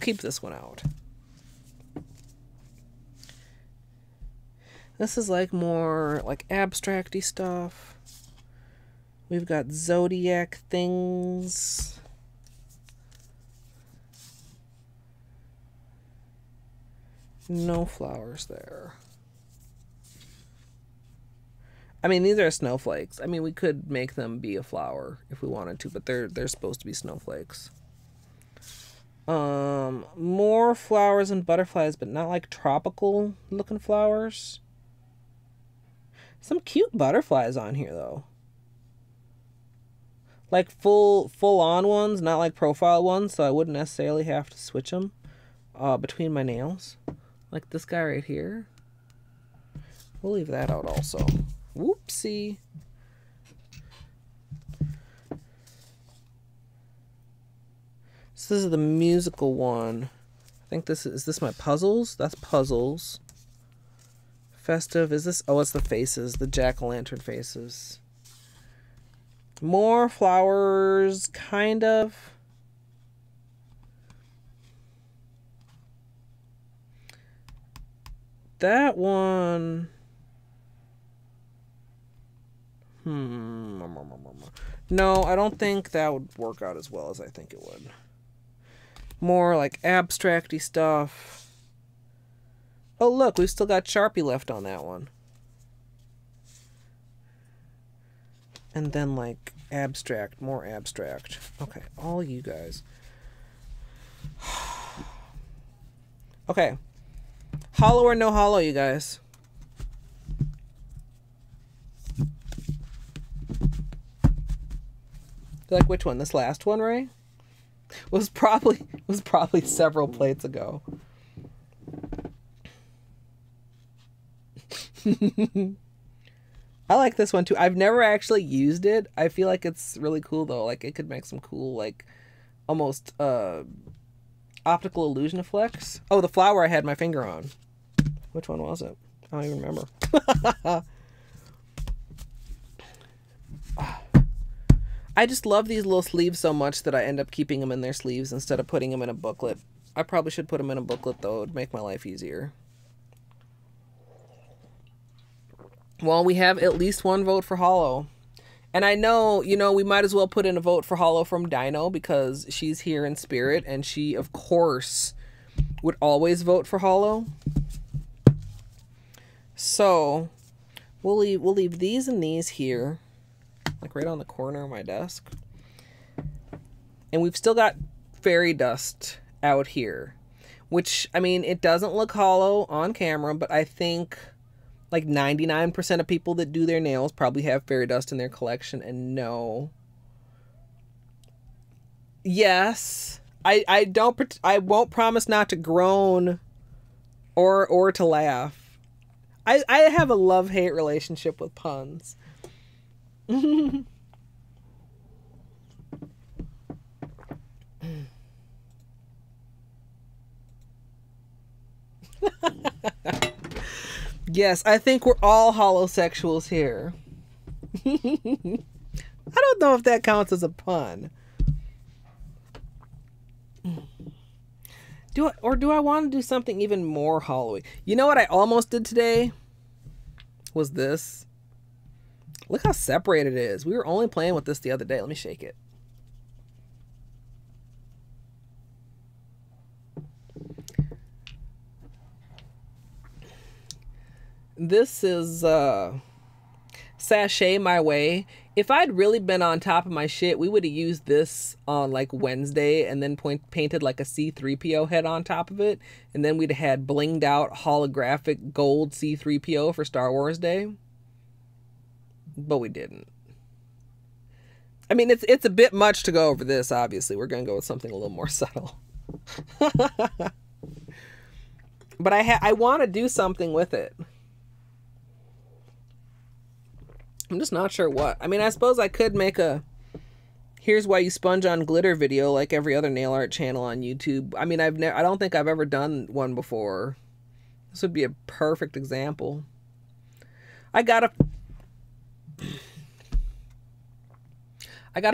Speaker 1: keep this one out. This is like more like abstract-y stuff. We've got zodiac things. No flowers there. I mean, these are snowflakes. I mean, we could make them be a flower if we wanted to, but they're supposed to be snowflakes. More flowers and butterflies, but not like tropical looking flowers. Some cute butterflies on here though. Like full on ones, not like profile ones, so I wouldn't necessarily have to switch them between my nails. Like this guy right here. We'll leave that out also. Whoopsie. So this is the musical one. I think this is this my puzzles? That's puzzles. Festive, is this? Oh, it's the faces, the jack-o'-lantern faces. More flowers, kind of. That one... No, I don't think that would work out as well as I think it would. More like abstract-y stuff. Oh, look, we've still got Sharpie left on that one. And then, like, abstract, more abstract. Okay, all you guys. Okay. Hollow or no hollow, you guys? Like which one? This last one, Ray? Was probably several plates ago. I like this one too. I've never actually used it. I feel like it's really cool though. Like it could make some cool, like almost optical illusion effects. Oh, the flower I had my finger on. Which one was it? I don't even remember. I just love these little sleeves so much that I end up keeping them in their sleeves instead of putting them in a booklet. I probably should put them in a booklet though. It would make my life easier. Well, we have at least one vote for Hollow. And I know, you know, we might as well put in a vote for Hollow from Dino because she's here in spirit and she, of course, would always vote for Hollow. So, we'll leave these and these here. Like right on the corner of my desk. And we've still got fairy dust out here. Which, I mean, it doesn't look hollow on camera, but I think like 99% of people that do their nails probably have fairy dust in their collection and know. Yes. I won't promise not to groan or to laugh. I have a love-hate relationship with puns. Yes, I think we're all holosexuals here. I don't know if that counts as a pun. Do I want to do something even more Halloween? You know what I almost did today? Was this. Look how separated it is. We were only playing with this the other day. Let me shake it. This is Sashay My Way. If I'd really been on top of my shit, we would have used this on like Wednesday and then painted like a C-3PO head on top of it. And then we'd have had blinged out holographic gold C-3PO for Star Wars Day. But we didn't. I mean, it's a bit much to go over this, obviously. We're going to go with something a little more subtle. But I want to do something with it. I'm just not sure what. I mean, I suppose I could make a here's why you sponge on glitter video like every other nail art channel on YouTube. I mean, I don't think I've ever done one before. This would be a perfect example. I gotta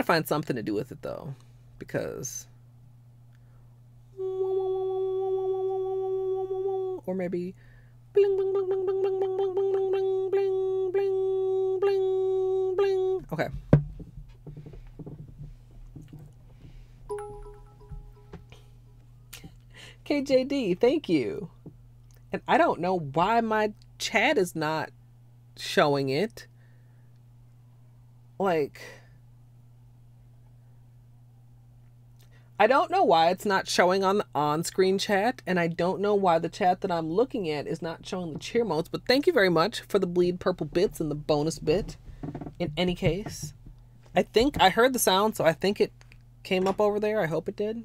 Speaker 1: find something to do with it though, because or maybe bling bling bling bling bling bling bling bling bling bling bling bling bling bling. Okay. KJD, thank you. And I don't know why my chat is not showing it. Like, I don't know why it's not showing on the on-screen chat, and I don't know why the chat that I'm looking at is not showing the cheer modes, but thank you very much for the bleed purple bits and the bonus bit. In any case, I think I heard the sound, so I think it came up over there. I hope it did.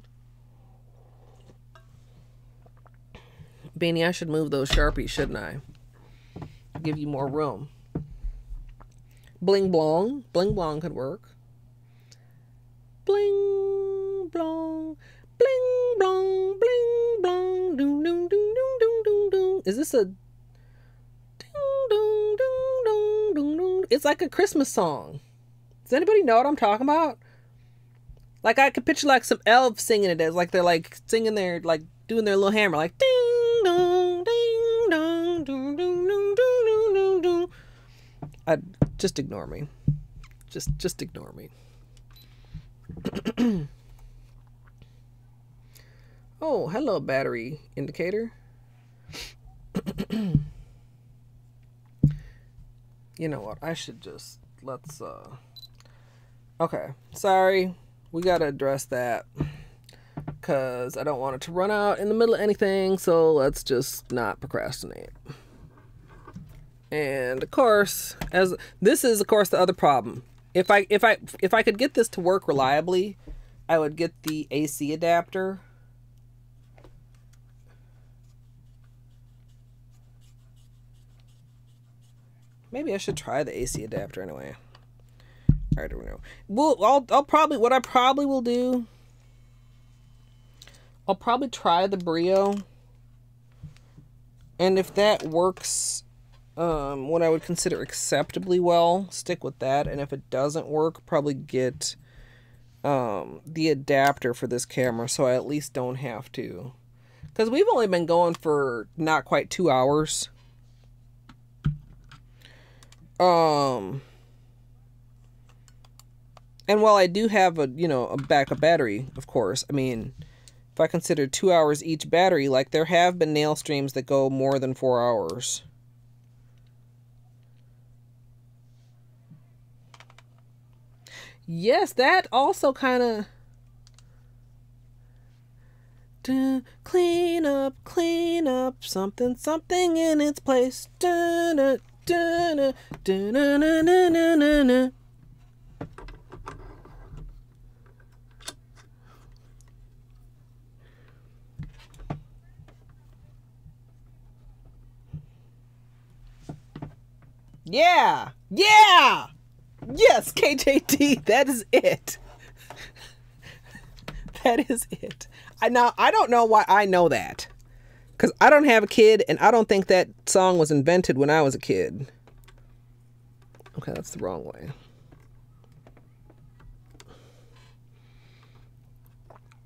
Speaker 1: Beanie, I should move those Sharpies, shouldn't I? Give you more room. Bling blong. Bling blong could work. Bling blong. Bling blong. Bling blong. Doom doom doom doom doom doom doom. Is this a ding dong ding dong dong dong? It's like a Christmas song. Does anybody know what I'm talking about? Like, I could picture like some elves singing it as like they're like singing their like doing their little hammer like ding dong ding dong doom doom doom doom doom doom. Just ignore me. Just ignore me. Oh, hello, battery indicator. You know what? I should just let's okay. Sorry. We got to address that cuz I don't want it to run out in the middle of anything, so let's just not procrastinate. And of course, as this is of course the other problem. If I could get this to work reliably, I would get the AC adapter. Maybe I should try the AC adapter anyway. I don't know. Well, I'll probably what I probably will do. I'll probably try the Brio, and if that works, what I would consider acceptably well, stick with that. And if it doesn't work, probably get the adapter for this camera, so I at least don't have to. Because we've only been going for not quite 2 hours. And while I do have a backup battery, of course, I mean, if I consider 2 hours each battery, like there have been nail streams that go more than 4 hours. Yes, that also kind of clean up, something in its place. Yeah! Yeah! Yes, KJD, that is it. That is it. I don't know why I know that. Because I don't have a kid, and I don't think that song was invented when I was a kid. Okay, that's the wrong way.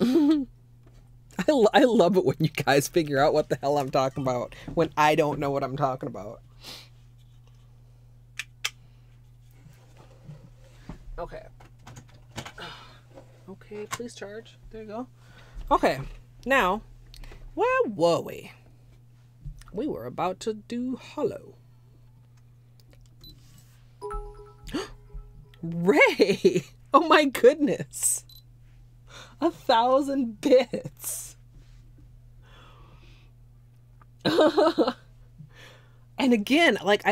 Speaker 1: I love it when you guys figure out what the hell I'm talking about when I don't know what I'm talking about. Okay. Okay, please charge. There you go. Okay, now, where were we? We were about to do hollow. Ray! Oh my goodness. 1,000 bits. And again, like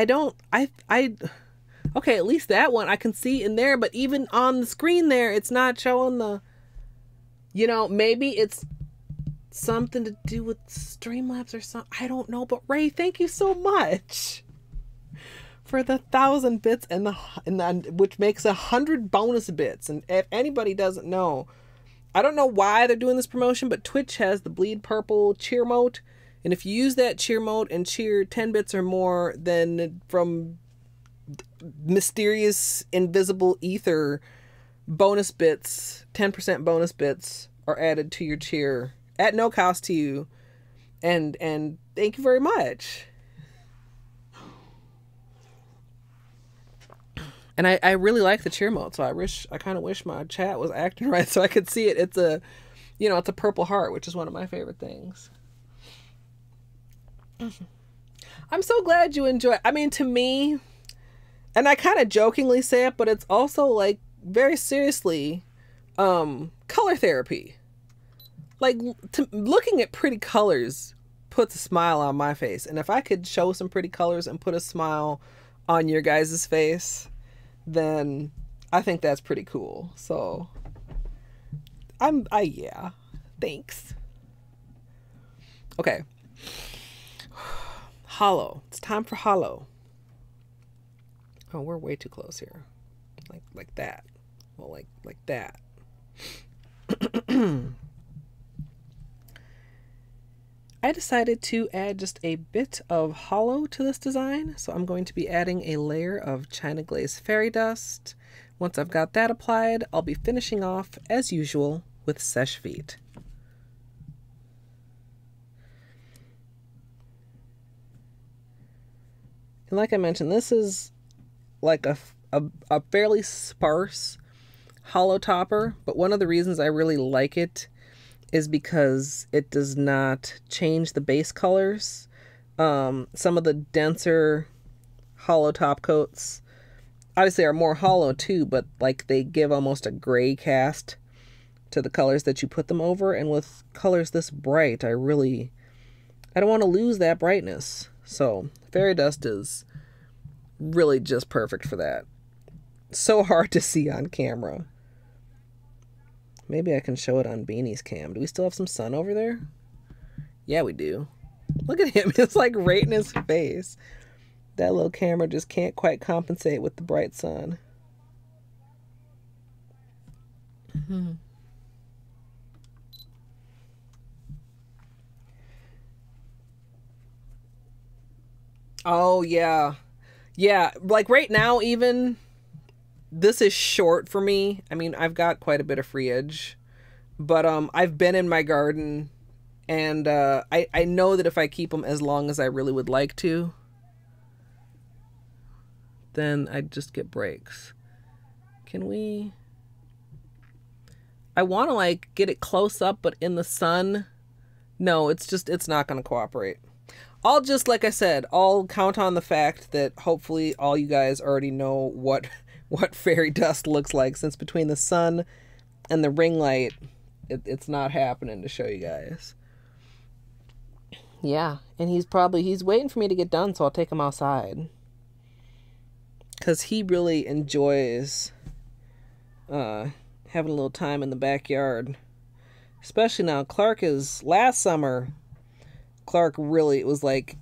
Speaker 1: okay, at least that one I can see in there, but even on the screen there, it's not showing the, maybe it's something to do with Streamlabs or something. I don't know, but Ray, thank you so much for the 1,000 bits and which makes 100 bonus bits. And if anybody doesn't know, I don't know why they're doing this promotion, but Twitch has the Bleed Purple cheer mode. And if you use that cheer mode and cheer 10 bits or more, then from mysterious invisible ether, bonus bits, 10% bonus bits are added to your cheer at no cost to you. And thank you very much. And I really like the cheer mode, so I kind of wish my chat was acting right so I could see it. It's a, it's a purple heart, which is one of my favorite things. I'm so glad you enjoy. I mean, to me, and I kind of jokingly say it, but it's also like very seriously, color therapy. Like looking at pretty colors puts a smile on my face. And if I could show some pretty colors and put a smile on your guys' face, then I think that's pretty cool. So yeah, thanks. Okay. Hollow. It's time for hollow. Oh, we're way too close here. Like that. Well, like that. I decided to add just a bit of hollow to this design. So I'm going to be adding a layer of China Glaze Fairy Dust. Once I've got that applied, I'll be finishing off, as usual, with Seche Vite. And like I mentioned, this is like a fairly sparse hollow topper, but one of the reasons I really like it is because it does not change the base colors. Some of the denser hollow top coats obviously are more hollow too, but like they give almost a gray cast to the colors that you put them over. And with colors this bright, I don't want to lose that brightness. So Fairy Dust is really just perfect for that. So hard to see on camera. Maybe I can show it on Beanie's cam. Do we still have some sun over there? Yeah, we do. Look at him. It's like right in his face. That little camera just can't quite compensate with the bright sun. Mm-hmm. Oh, yeah. Yeah, like right now even, this is short for me. I mean, I've got quite a bit of free edge, but I've been in my garden, and I know that if I keep them as long as I really would like to, then I'd just get breaks. Can we... I want to like get it close up, but in the sun, no, it's not going to cooperate. I'll just, like I said, I'll count on the fact that hopefully all you guys already know what fairy dust looks like, since between the sun and the ring light, it's not happening to show you guys. Yeah, and he's waiting for me to get done, so I'll take him outside. Because he really enjoys having a little time in the backyard. Especially now, last summer, Clark really, it was like,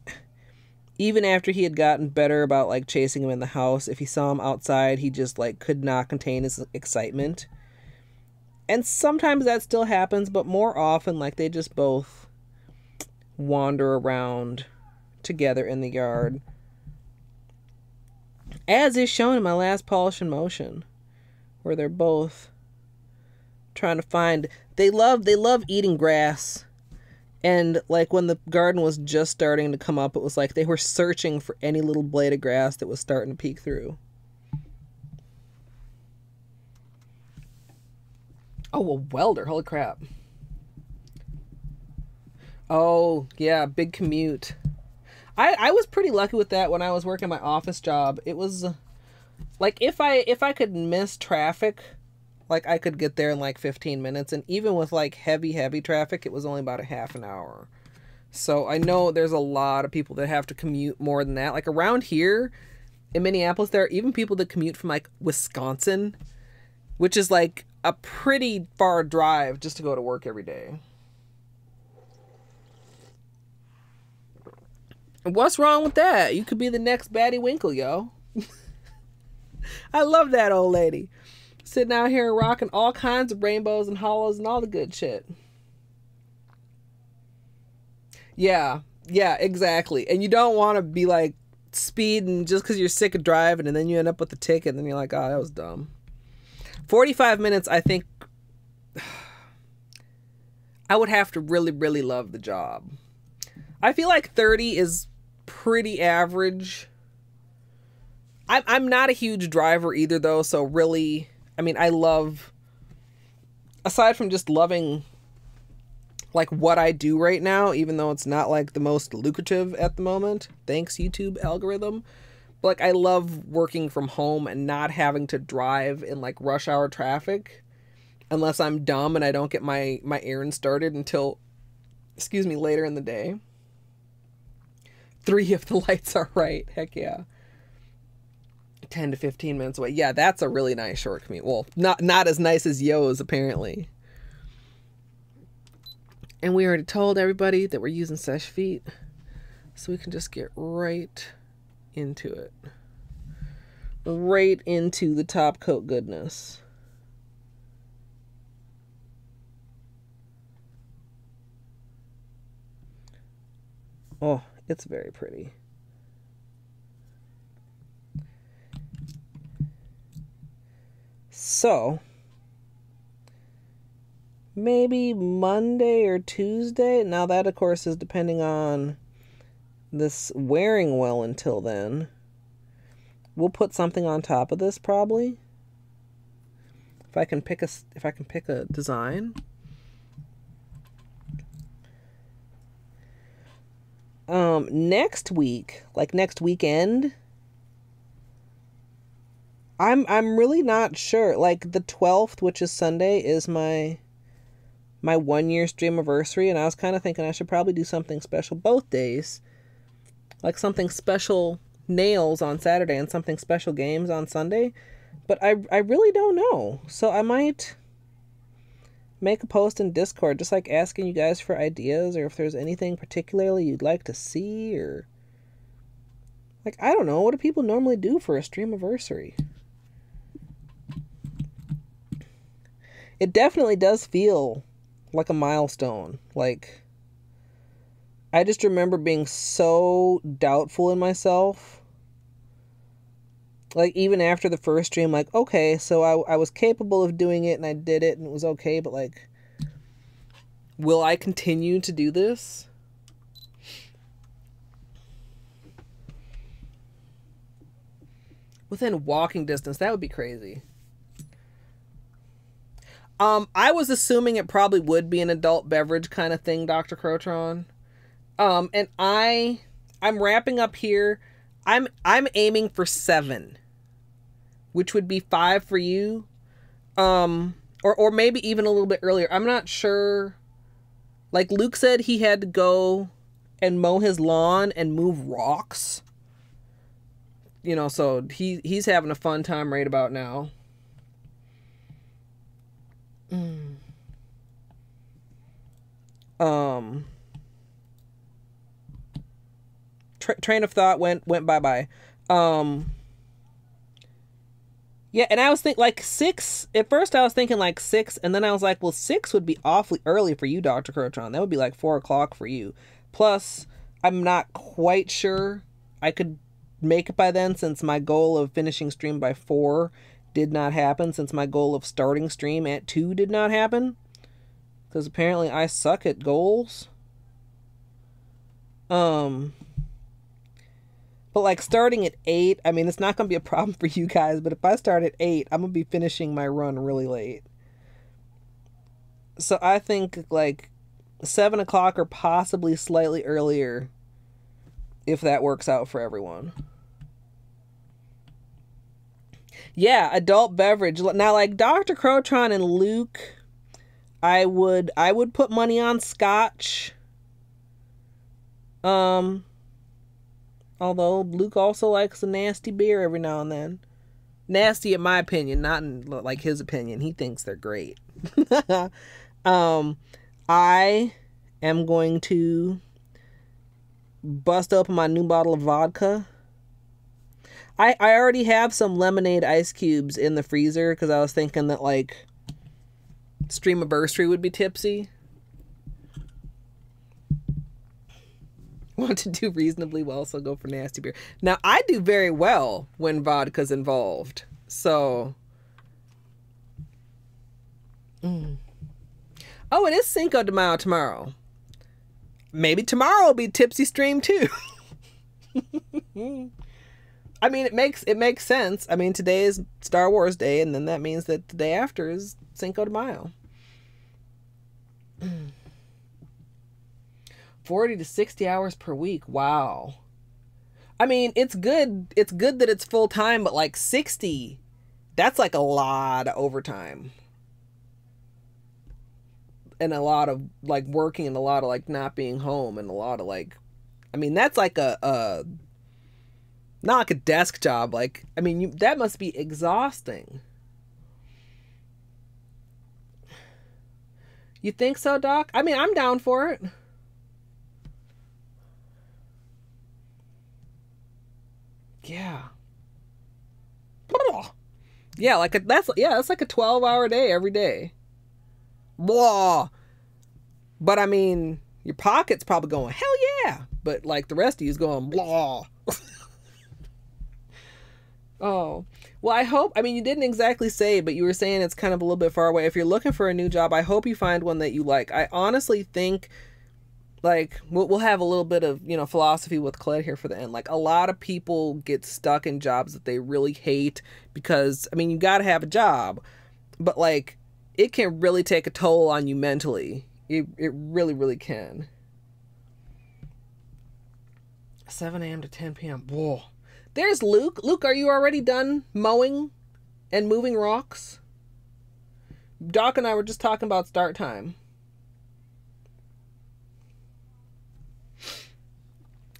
Speaker 1: even after he had gotten better about like chasing him in the house, if he saw him outside, he just like could not contain his excitement. And sometimes that still happens, but more often like they just both wander around together in the yard, as is shown in my last Polish in Motion, where they're both trying to find, they love eating grass. And like when the garden was just starting to come up, it was like they were searching for any little blade of grass that was starting to peek through. Oh, a welder. Holy crap. Oh, yeah, big commute. I was pretty lucky with that when I was working my office job. It was like if I could miss traffic, like I could get there in like 15 minutes, and even with like heavy traffic, it was only about a half an hour. So I know there's a lot of people that have to commute more than that. Like around here in Minneapolis, there are even people that commute from like Wisconsin, which is like a pretty far drive just to go to work every day. What's wrong with that? You could be the next Batty Winkle, yo. I love that old lady. Sitting out here rocking all kinds of rainbows and hollows and all the good shit. Yeah, exactly. And you don't want to be like speeding just because you're sick of driving and then you end up with a ticket and then you're like, oh, that was dumb. 45 minutes, I think I would have to really love the job. I feel like 30 is pretty average. I'm not a huge driver either, though, so really, I mean, I love, aside from just loving, like, what I do right now, even though it's not, like, the most lucrative at the moment, thanks, YouTube algorithm, but, like, I love working from home and not having to drive in, like, rush hour traffic, unless I'm dumb and I don't get my errand started until, excuse me, later in the day. 3 if the lights are right. Heck yeah. 10 to 15 minutes away. Yeah, that's a really nice short commute. Well, not as nice as Yo's, apparently. And we already told everybody that we're using Seche Vite, so we can just get right into it. Right into the top coat goodness. Oh, it's very pretty. So, maybe Monday or Tuesday. Now that, of course, is depending on this wearing well until then. We'll put something on top of this probably. If I can pick a design. Next week, like next weekend, I'm really not sure. Like the 12th, which is Sunday, is my 1 year streamiversary, and I was kind of thinking I should probably do something special both days. Like something special nails on Saturday and something special games on Sunday. But I really don't know. So I might make a post in Discord just like asking you guys for ideas, or if there's anything particularly you'd like to see, or like, I don't know, what do people normally do for a streamiversary? It definitely does feel like a milestone. Like, I just remember being so doubtful in myself. Like, even after the first stream, like, okay, so I was capable of doing it and I did it and it was okay, but like, will I continue to do this? Within walking distance, that would be crazy. I was assuming it probably would be an adult beverage kind of thing, Dr. Crotron. And I'm wrapping up here. I'm aiming for 7, which would be 5 for you. Or maybe even a little bit earlier. I'm not sure. Like Luke said, he had to go and mow his lawn and move rocks. You know, so he's having a fun time right about now. Train of thought went bye-bye. Yeah, and I was thinking like 6. At first I was thinking like 6, and then I was like, well, 6 would be awfully early for you, Dr. Crotron. That would be like 4 o'clock for you. Plus, I'm not quite sure I could make it by then, since my goal of finishing stream by 4 did not happen, since my goal of starting stream at 2 did not happen. Because apparently I suck at goals. But like starting at 8, I mean, it's not going to be a problem for you guys, but if I start at 8, I'm going to be finishing my run really late. So I think like 7 o'clock or possibly slightly earlier, if that works out for everyone. Yeah, adult beverage. Now, like Dr. Crotron and Luke, I would put money on scotch. Although Luke also likes a nasty beer every now and then. Nasty in my opinion, not in like his opinion. He thinks they're great. I am going to bust open my new bottle of vodka. I already have some lemonade ice cubes in the freezer because I was thinking that like Streamiversary would be tipsy. Want to do reasonably well, so go for nasty beer. Now, I do very well when vodka's involved. So. Oh, it is Cinco de Mayo tomorrow. Maybe tomorrow will be tipsy stream too. I mean, it makes sense. I mean, today is Star Wars Day, and then that means that the day after is Cinco de Mayo. 40 to 60 hours per week. Wow. I mean, it's good. It's good that it's full time, but like 60, that's like a lot of overtime. And a lot of like working and a lot of like not being home and a lot of like, I mean, that's like a not like a desk job. Like, I mean, that must be exhausting. You think so, Doc? I mean, I'm down for it. Yeah. Yeah, like that's like a 12-hour day every day. Blah. But I mean, your pocket's probably going, hell yeah. But like the rest of you's going, blah. Oh, well, I hope, I mean, you didn't exactly say, but you were saying it's kind of a little bit far away. If you're looking for a new job, I hope you find one that you like. I honestly think, like, we'll have a little bit of, you know, philosophy with Colette here for the end. Like, a lot of people get stuck in jobs that they really hate because, I mean, you got to have a job, but, like, it can really take a toll on you mentally. It really, really can. 7 a.m. to 10 p.m. Whoa. There's Luke. Luke, are you already done mowing and moving rocks? Doc and I were just talking about start time.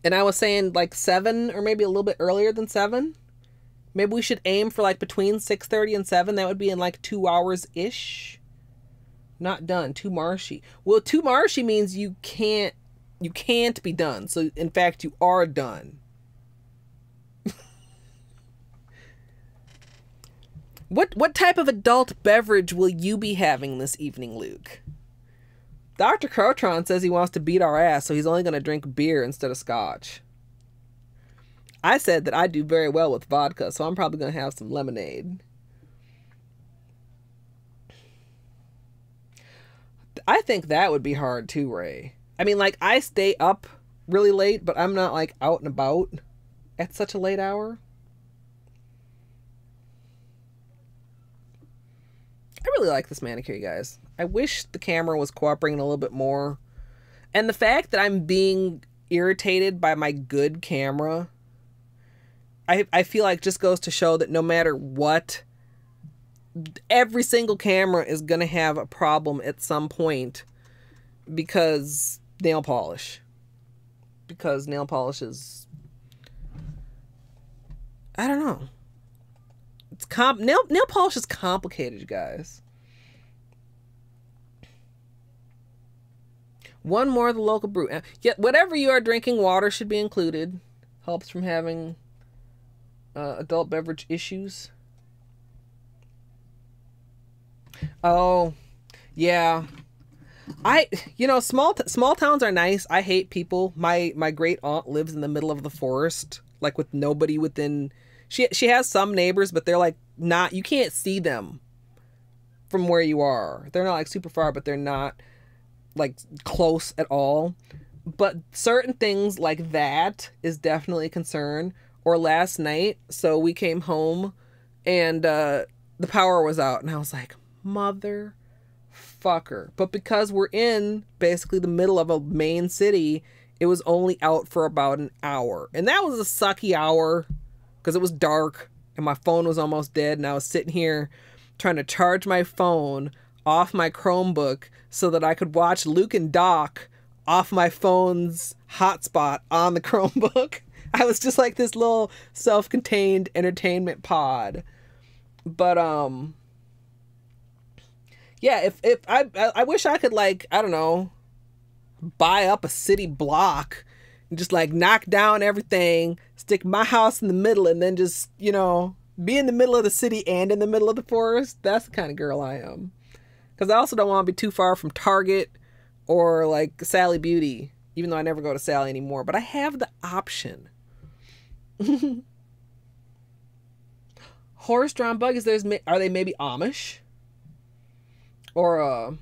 Speaker 1: And I was saying like 7 or maybe a little bit earlier than 7. Maybe we should aim for like between 6:30 and 7. That would be in like 2 hours-ish. Not done. Too marshy. Well, too marshy means you can't be done. So in fact, you are done. What type of adult beverage will you be having this evening, Luke? Dr. Crotron says he wants to beat our ass, so he's only going to drink beer instead of scotch. I said that I do very well with vodka, so I'm probably going to have some lemonade. I think that would be hard too, Ray. I mean, like, I stay up really late, but I'm not, like, out and about at such a late hour. I really like this manicure, you guys. I wish the camera was cooperating a little bit more. And the fact that I'm being irritated by my good camera, I feel like just goes to show that no matter what, every single camera is going to have a problem at some point because nail polish. Because nail polish is, I don't know. It's nail polish is complicated, you guys. One more of the local brew. Yeah, whatever you are drinking, water should be included. Helps from having adult beverage issues. Oh, yeah. Small towns are nice. I hate people. My great aunt lives in the middle of the forest, like with nobody within. She has some neighbors, but they're like not, you can't see them from where you are. They're not like super far, but they're not like close at all. But certain things like that is definitely a concern. Or last night, so we came home and the power was out, and I was like, motherfucker. But because we're in basically the middle of a main city, it was only out for about an hour. And that was a sucky hour because it was dark and my phone was almost dead, and I was sitting here trying to charge my phone off my Chromebook so that I could watch Luke and Doc off my phone's hotspot on the Chromebook. I was just like this little self-contained entertainment pod. But yeah, if I wish I could, like, I don't know, buy up a city block and just like knock down everything, stick my house in the middle, and then just, you know, be in the middle of the city and in the middle of the forest. That's the kind of girl I am. Because I also don't want to be too far from Target or like Sally Beauty, even though I never go to Sally anymore. But I have the option. Horse-drawn buggies, are they maybe Amish? Or,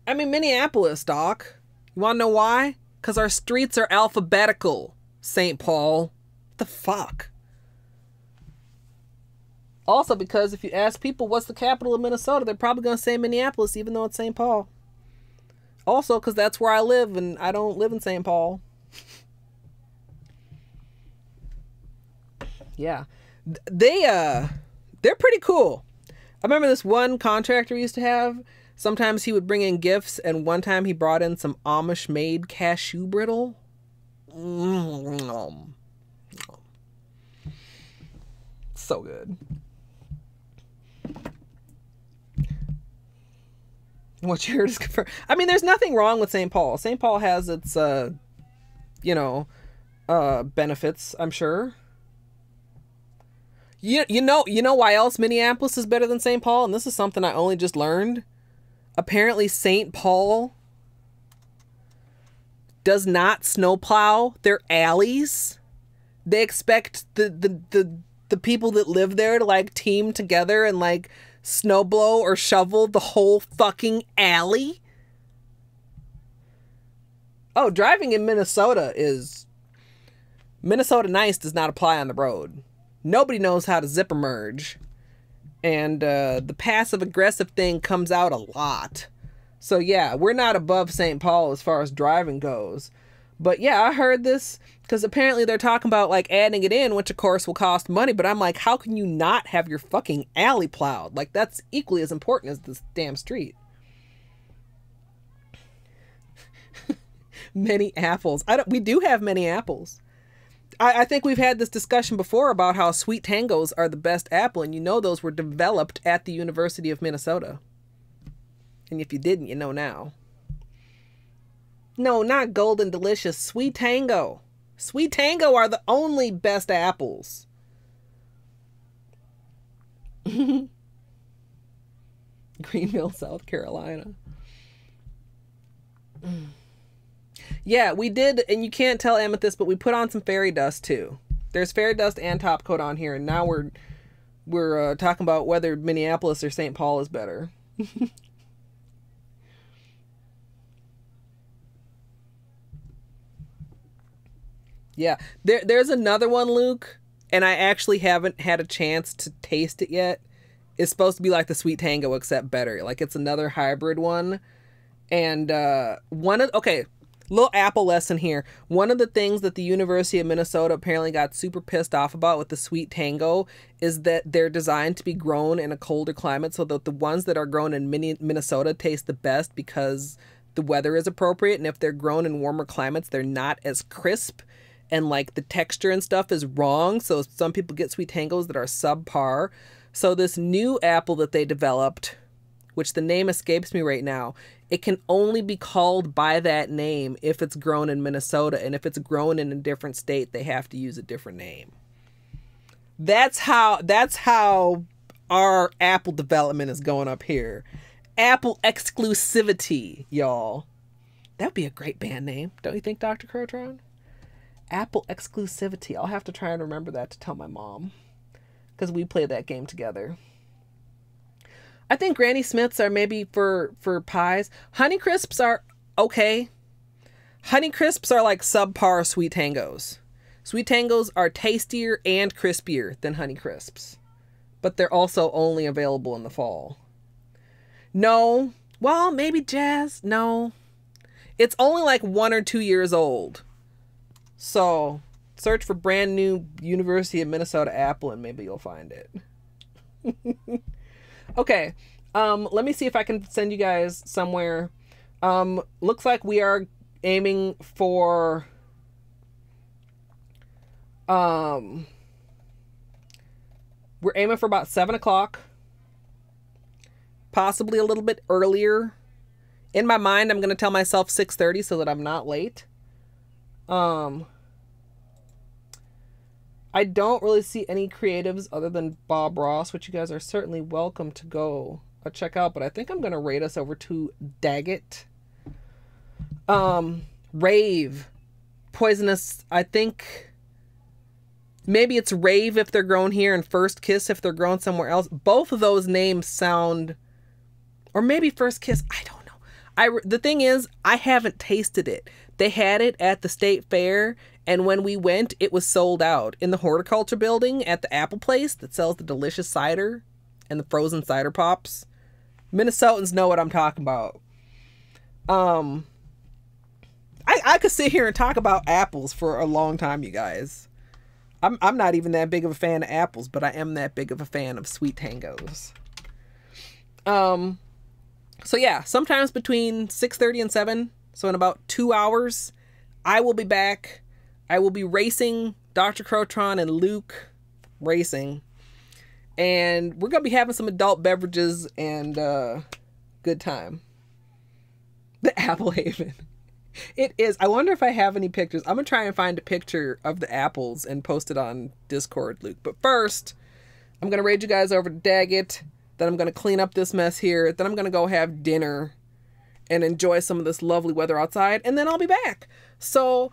Speaker 1: I mean, Minneapolis, Doc. You want to know why? Because our streets are alphabetical, St. Paul. What the fuck? Also, because if you ask people what's the capital of Minnesota, they're probably going to say Minneapolis, even though it's St. Paul. Also, because that's where I live, and I don't live in St. Paul. Yeah. They're pretty cool. I remember this one contractor we used to have. Sometimes he would bring in gifts, and one time he brought in some Amish-made cashew brittle. So good. What you heard is confirmed. I mean, there's nothing wrong with St. Paul. St. Paul has its, you know, benefits, I'm sure. You know why else Minneapolis is better than St. Paul? And this is something I only just learned. Apparently, St. Paul does not snowplow their alleys. They expect the people that live there to like team together and like snowblow or shovel the whole fucking alley. Oh, driving in Minnesota nice does not apply on the road. Nobody knows how to zipper merge. And the passive-aggressive thing comes out a lot. So yeah, we're not above St. Paul as far as driving goes. But yeah, I heard this because apparently they're talking about like adding it in, which of course will cost money. But I'm like, how can you not have your fucking alley plowed? Like, that's equally as important as this damn street. Many apples. We do have many apples. I think we've had this discussion before about how sweet tangos are the best apple, and you know those were developed at the University of Minnesota. And if you didn't, you know now. No, not Golden Delicious. Sweet Tango. Sweet Tango are the only best apples. Greenville, South Carolina. Yeah, we did, and you can't tell Amethyst, but we put on some fairy dust too. There's fairy dust and top coat on here, and now we're talking about whether Minneapolis or St. Paul is better. Yeah, there's another one, Luke, and I actually haven't had a chance to taste it yet. It's supposed to be like the Sweet Tango, except better. Like, it's another hybrid one. And okay, little apple lesson here. One of the things that the University of Minnesota apparently got super pissed off about with the Sweet Tango is that they're designed to be grown in a colder climate, so that the ones that are grown in Minnesota taste the best because the weather is appropriate. And if they're grown in warmer climates, they're not as crisp. And like the texture and stuff is wrong. So some people get Sweet Tangos that are subpar. So this new apple that they developed, which the name escapes me right now, it can only be called by that name if it's grown in Minnesota. And if it's grown in a different state, they have to use a different name. That's how our apple development is going up here. Apple exclusivity, y'all. That'd be a great band name, don't you think, Dr. Crotron? Apple exclusivity. I'll have to try and remember that to tell my mom, because we play that game together. I think Granny Smiths are maybe for pies. Honey Crisps are okay. Honey Crisps are like subpar Sweet Tangos. Sweet Tangos are tastier and crispier than Honey Crisps, but they're also only available in the fall. No, well, maybe Jazz. No, it's only like 1 or 2 years old. So search for brand new University of Minnesota apple and maybe you'll find it. Okay, let me see if I can send you guys somewhere. Looks like we are aiming for we're aiming for about 7 o'clock, possibly a little bit earlier. In my mind, I'm going to tell myself 6:30 so that I'm not late. I don't really see any creatives other than Bob Ross, which you guys are certainly welcome to go check out, but I think I'm going to raid us over to Daggett. Rave. Poisonous, I think maybe it's Rave if they're grown here and First Kiss if they're grown somewhere else. Both of those names sound, or maybe First Kiss, I don't know. The thing is, I haven't tasted it. They had it at the state fair, and when we went, it was sold out in the horticulture building at the Apple place that sells the delicious cider and the frozen cider pops. Minnesotans know what I'm talking about. I could sit here and talk about apples for a long time, you guys. I'm not even that big of a fan of apples, but I am that big of a fan of Sweet Tangos. So yeah, sometimes between 6:30 and 7, so in about 2 hours, I will be back. I will be racing Dr. Crotron and Luke racing. And we're going to be having some adult beverages and good time. The Apple Haven. It is. I wonder if I have any pictures. I'm going to try and find a picture of the apples and post it on Discord, Luke. But first, I'm going to raid you guys over to Daggett. Then I'm going to clean up this mess here. Then I'm going to go have dinner and enjoy some of this lovely weather outside. And then I'll be back. So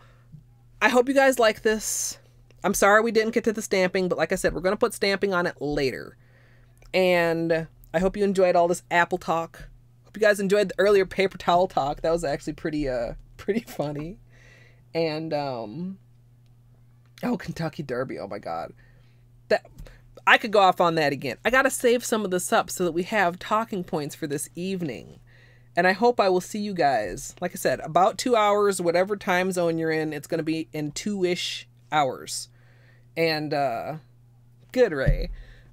Speaker 1: I hope you guys like this. I'm sorry we didn't get to the stamping, but like I said, we're going to put stamping on it later. And I hope you enjoyed all this Apple talk. Hope you guys enjoyed the earlier paper towel talk. That was actually pretty funny. And oh, Kentucky Derby. Oh my God. That I could go off on that again. I got to save some of this up so that we have talking points for this evening. And I hope I will see you guys, like I said, about 2 hours, whatever time zone you're in. It's going to be in 2-ish hours. And good, Ray.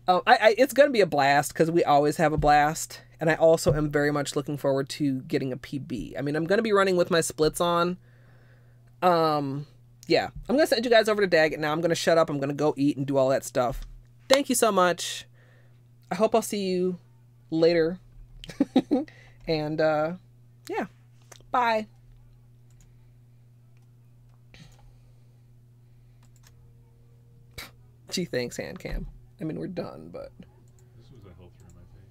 Speaker 1: It's going to be a blast because we always have a blast. And I also am very much looking forward to getting a PB. I mean, I'm going to be running with my splits on. Yeah, I'm going to send you guys over to Daggett now. I'm going to shut up. I'm going to go eat and do all that stuff. Thank you so much. I hope I'll see you later. And, yeah. Bye. Gee, thanks, Handcam. I mean, we're done, but...
Speaker 2: This was a health room, I think.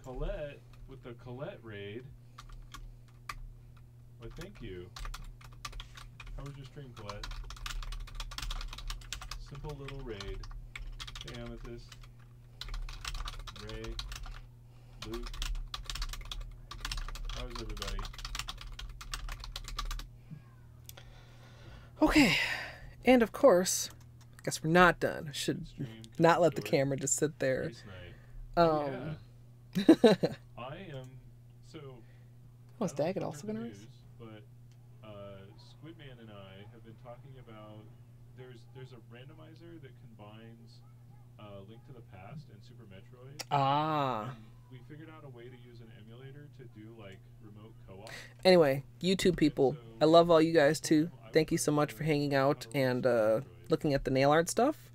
Speaker 2: Colette, with the Colette raid. Well, thank you. How was your stream, Colette? Simple little raid. Hey, Amethyst. Ray. Luke. How is everybody?
Speaker 1: Okay. And of course, I guess we're not done. I should not let the camera just sit there.
Speaker 2: Race night.
Speaker 1: Yeah.
Speaker 2: I am so.
Speaker 1: Was Daggett also gonna race?
Speaker 2: But Squidman and I have been talking about there's a randomizer that combines Link to the Past and Super Metroid.
Speaker 1: Ah.
Speaker 2: And we figured out a way to use an emulator to do like remote co-op.
Speaker 1: Anyway, YouTube people, I love all you guys too. Thank you so much for hanging out and looking at the nail art stuff.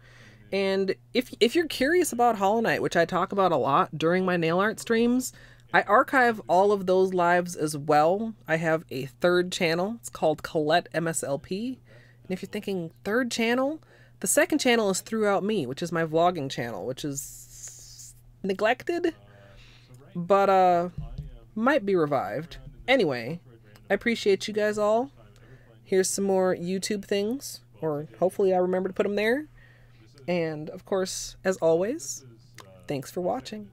Speaker 1: And if you're curious about Hollow Knight, which I talk about a lot during my nail art streams, I archive all of those lives as well. I have a third channel. It's called Colette MSLP. And if you're thinking third channel, the second channel is Throughout Me, which is my vlogging channel, which is neglected, but might be revived. Anyway, I appreciate you guys all. Here's some more YouTube things, or hopefully I remember to put them there.
Speaker 2: This is
Speaker 1: And of course, as always,
Speaker 2: this is
Speaker 1: thanks for watching.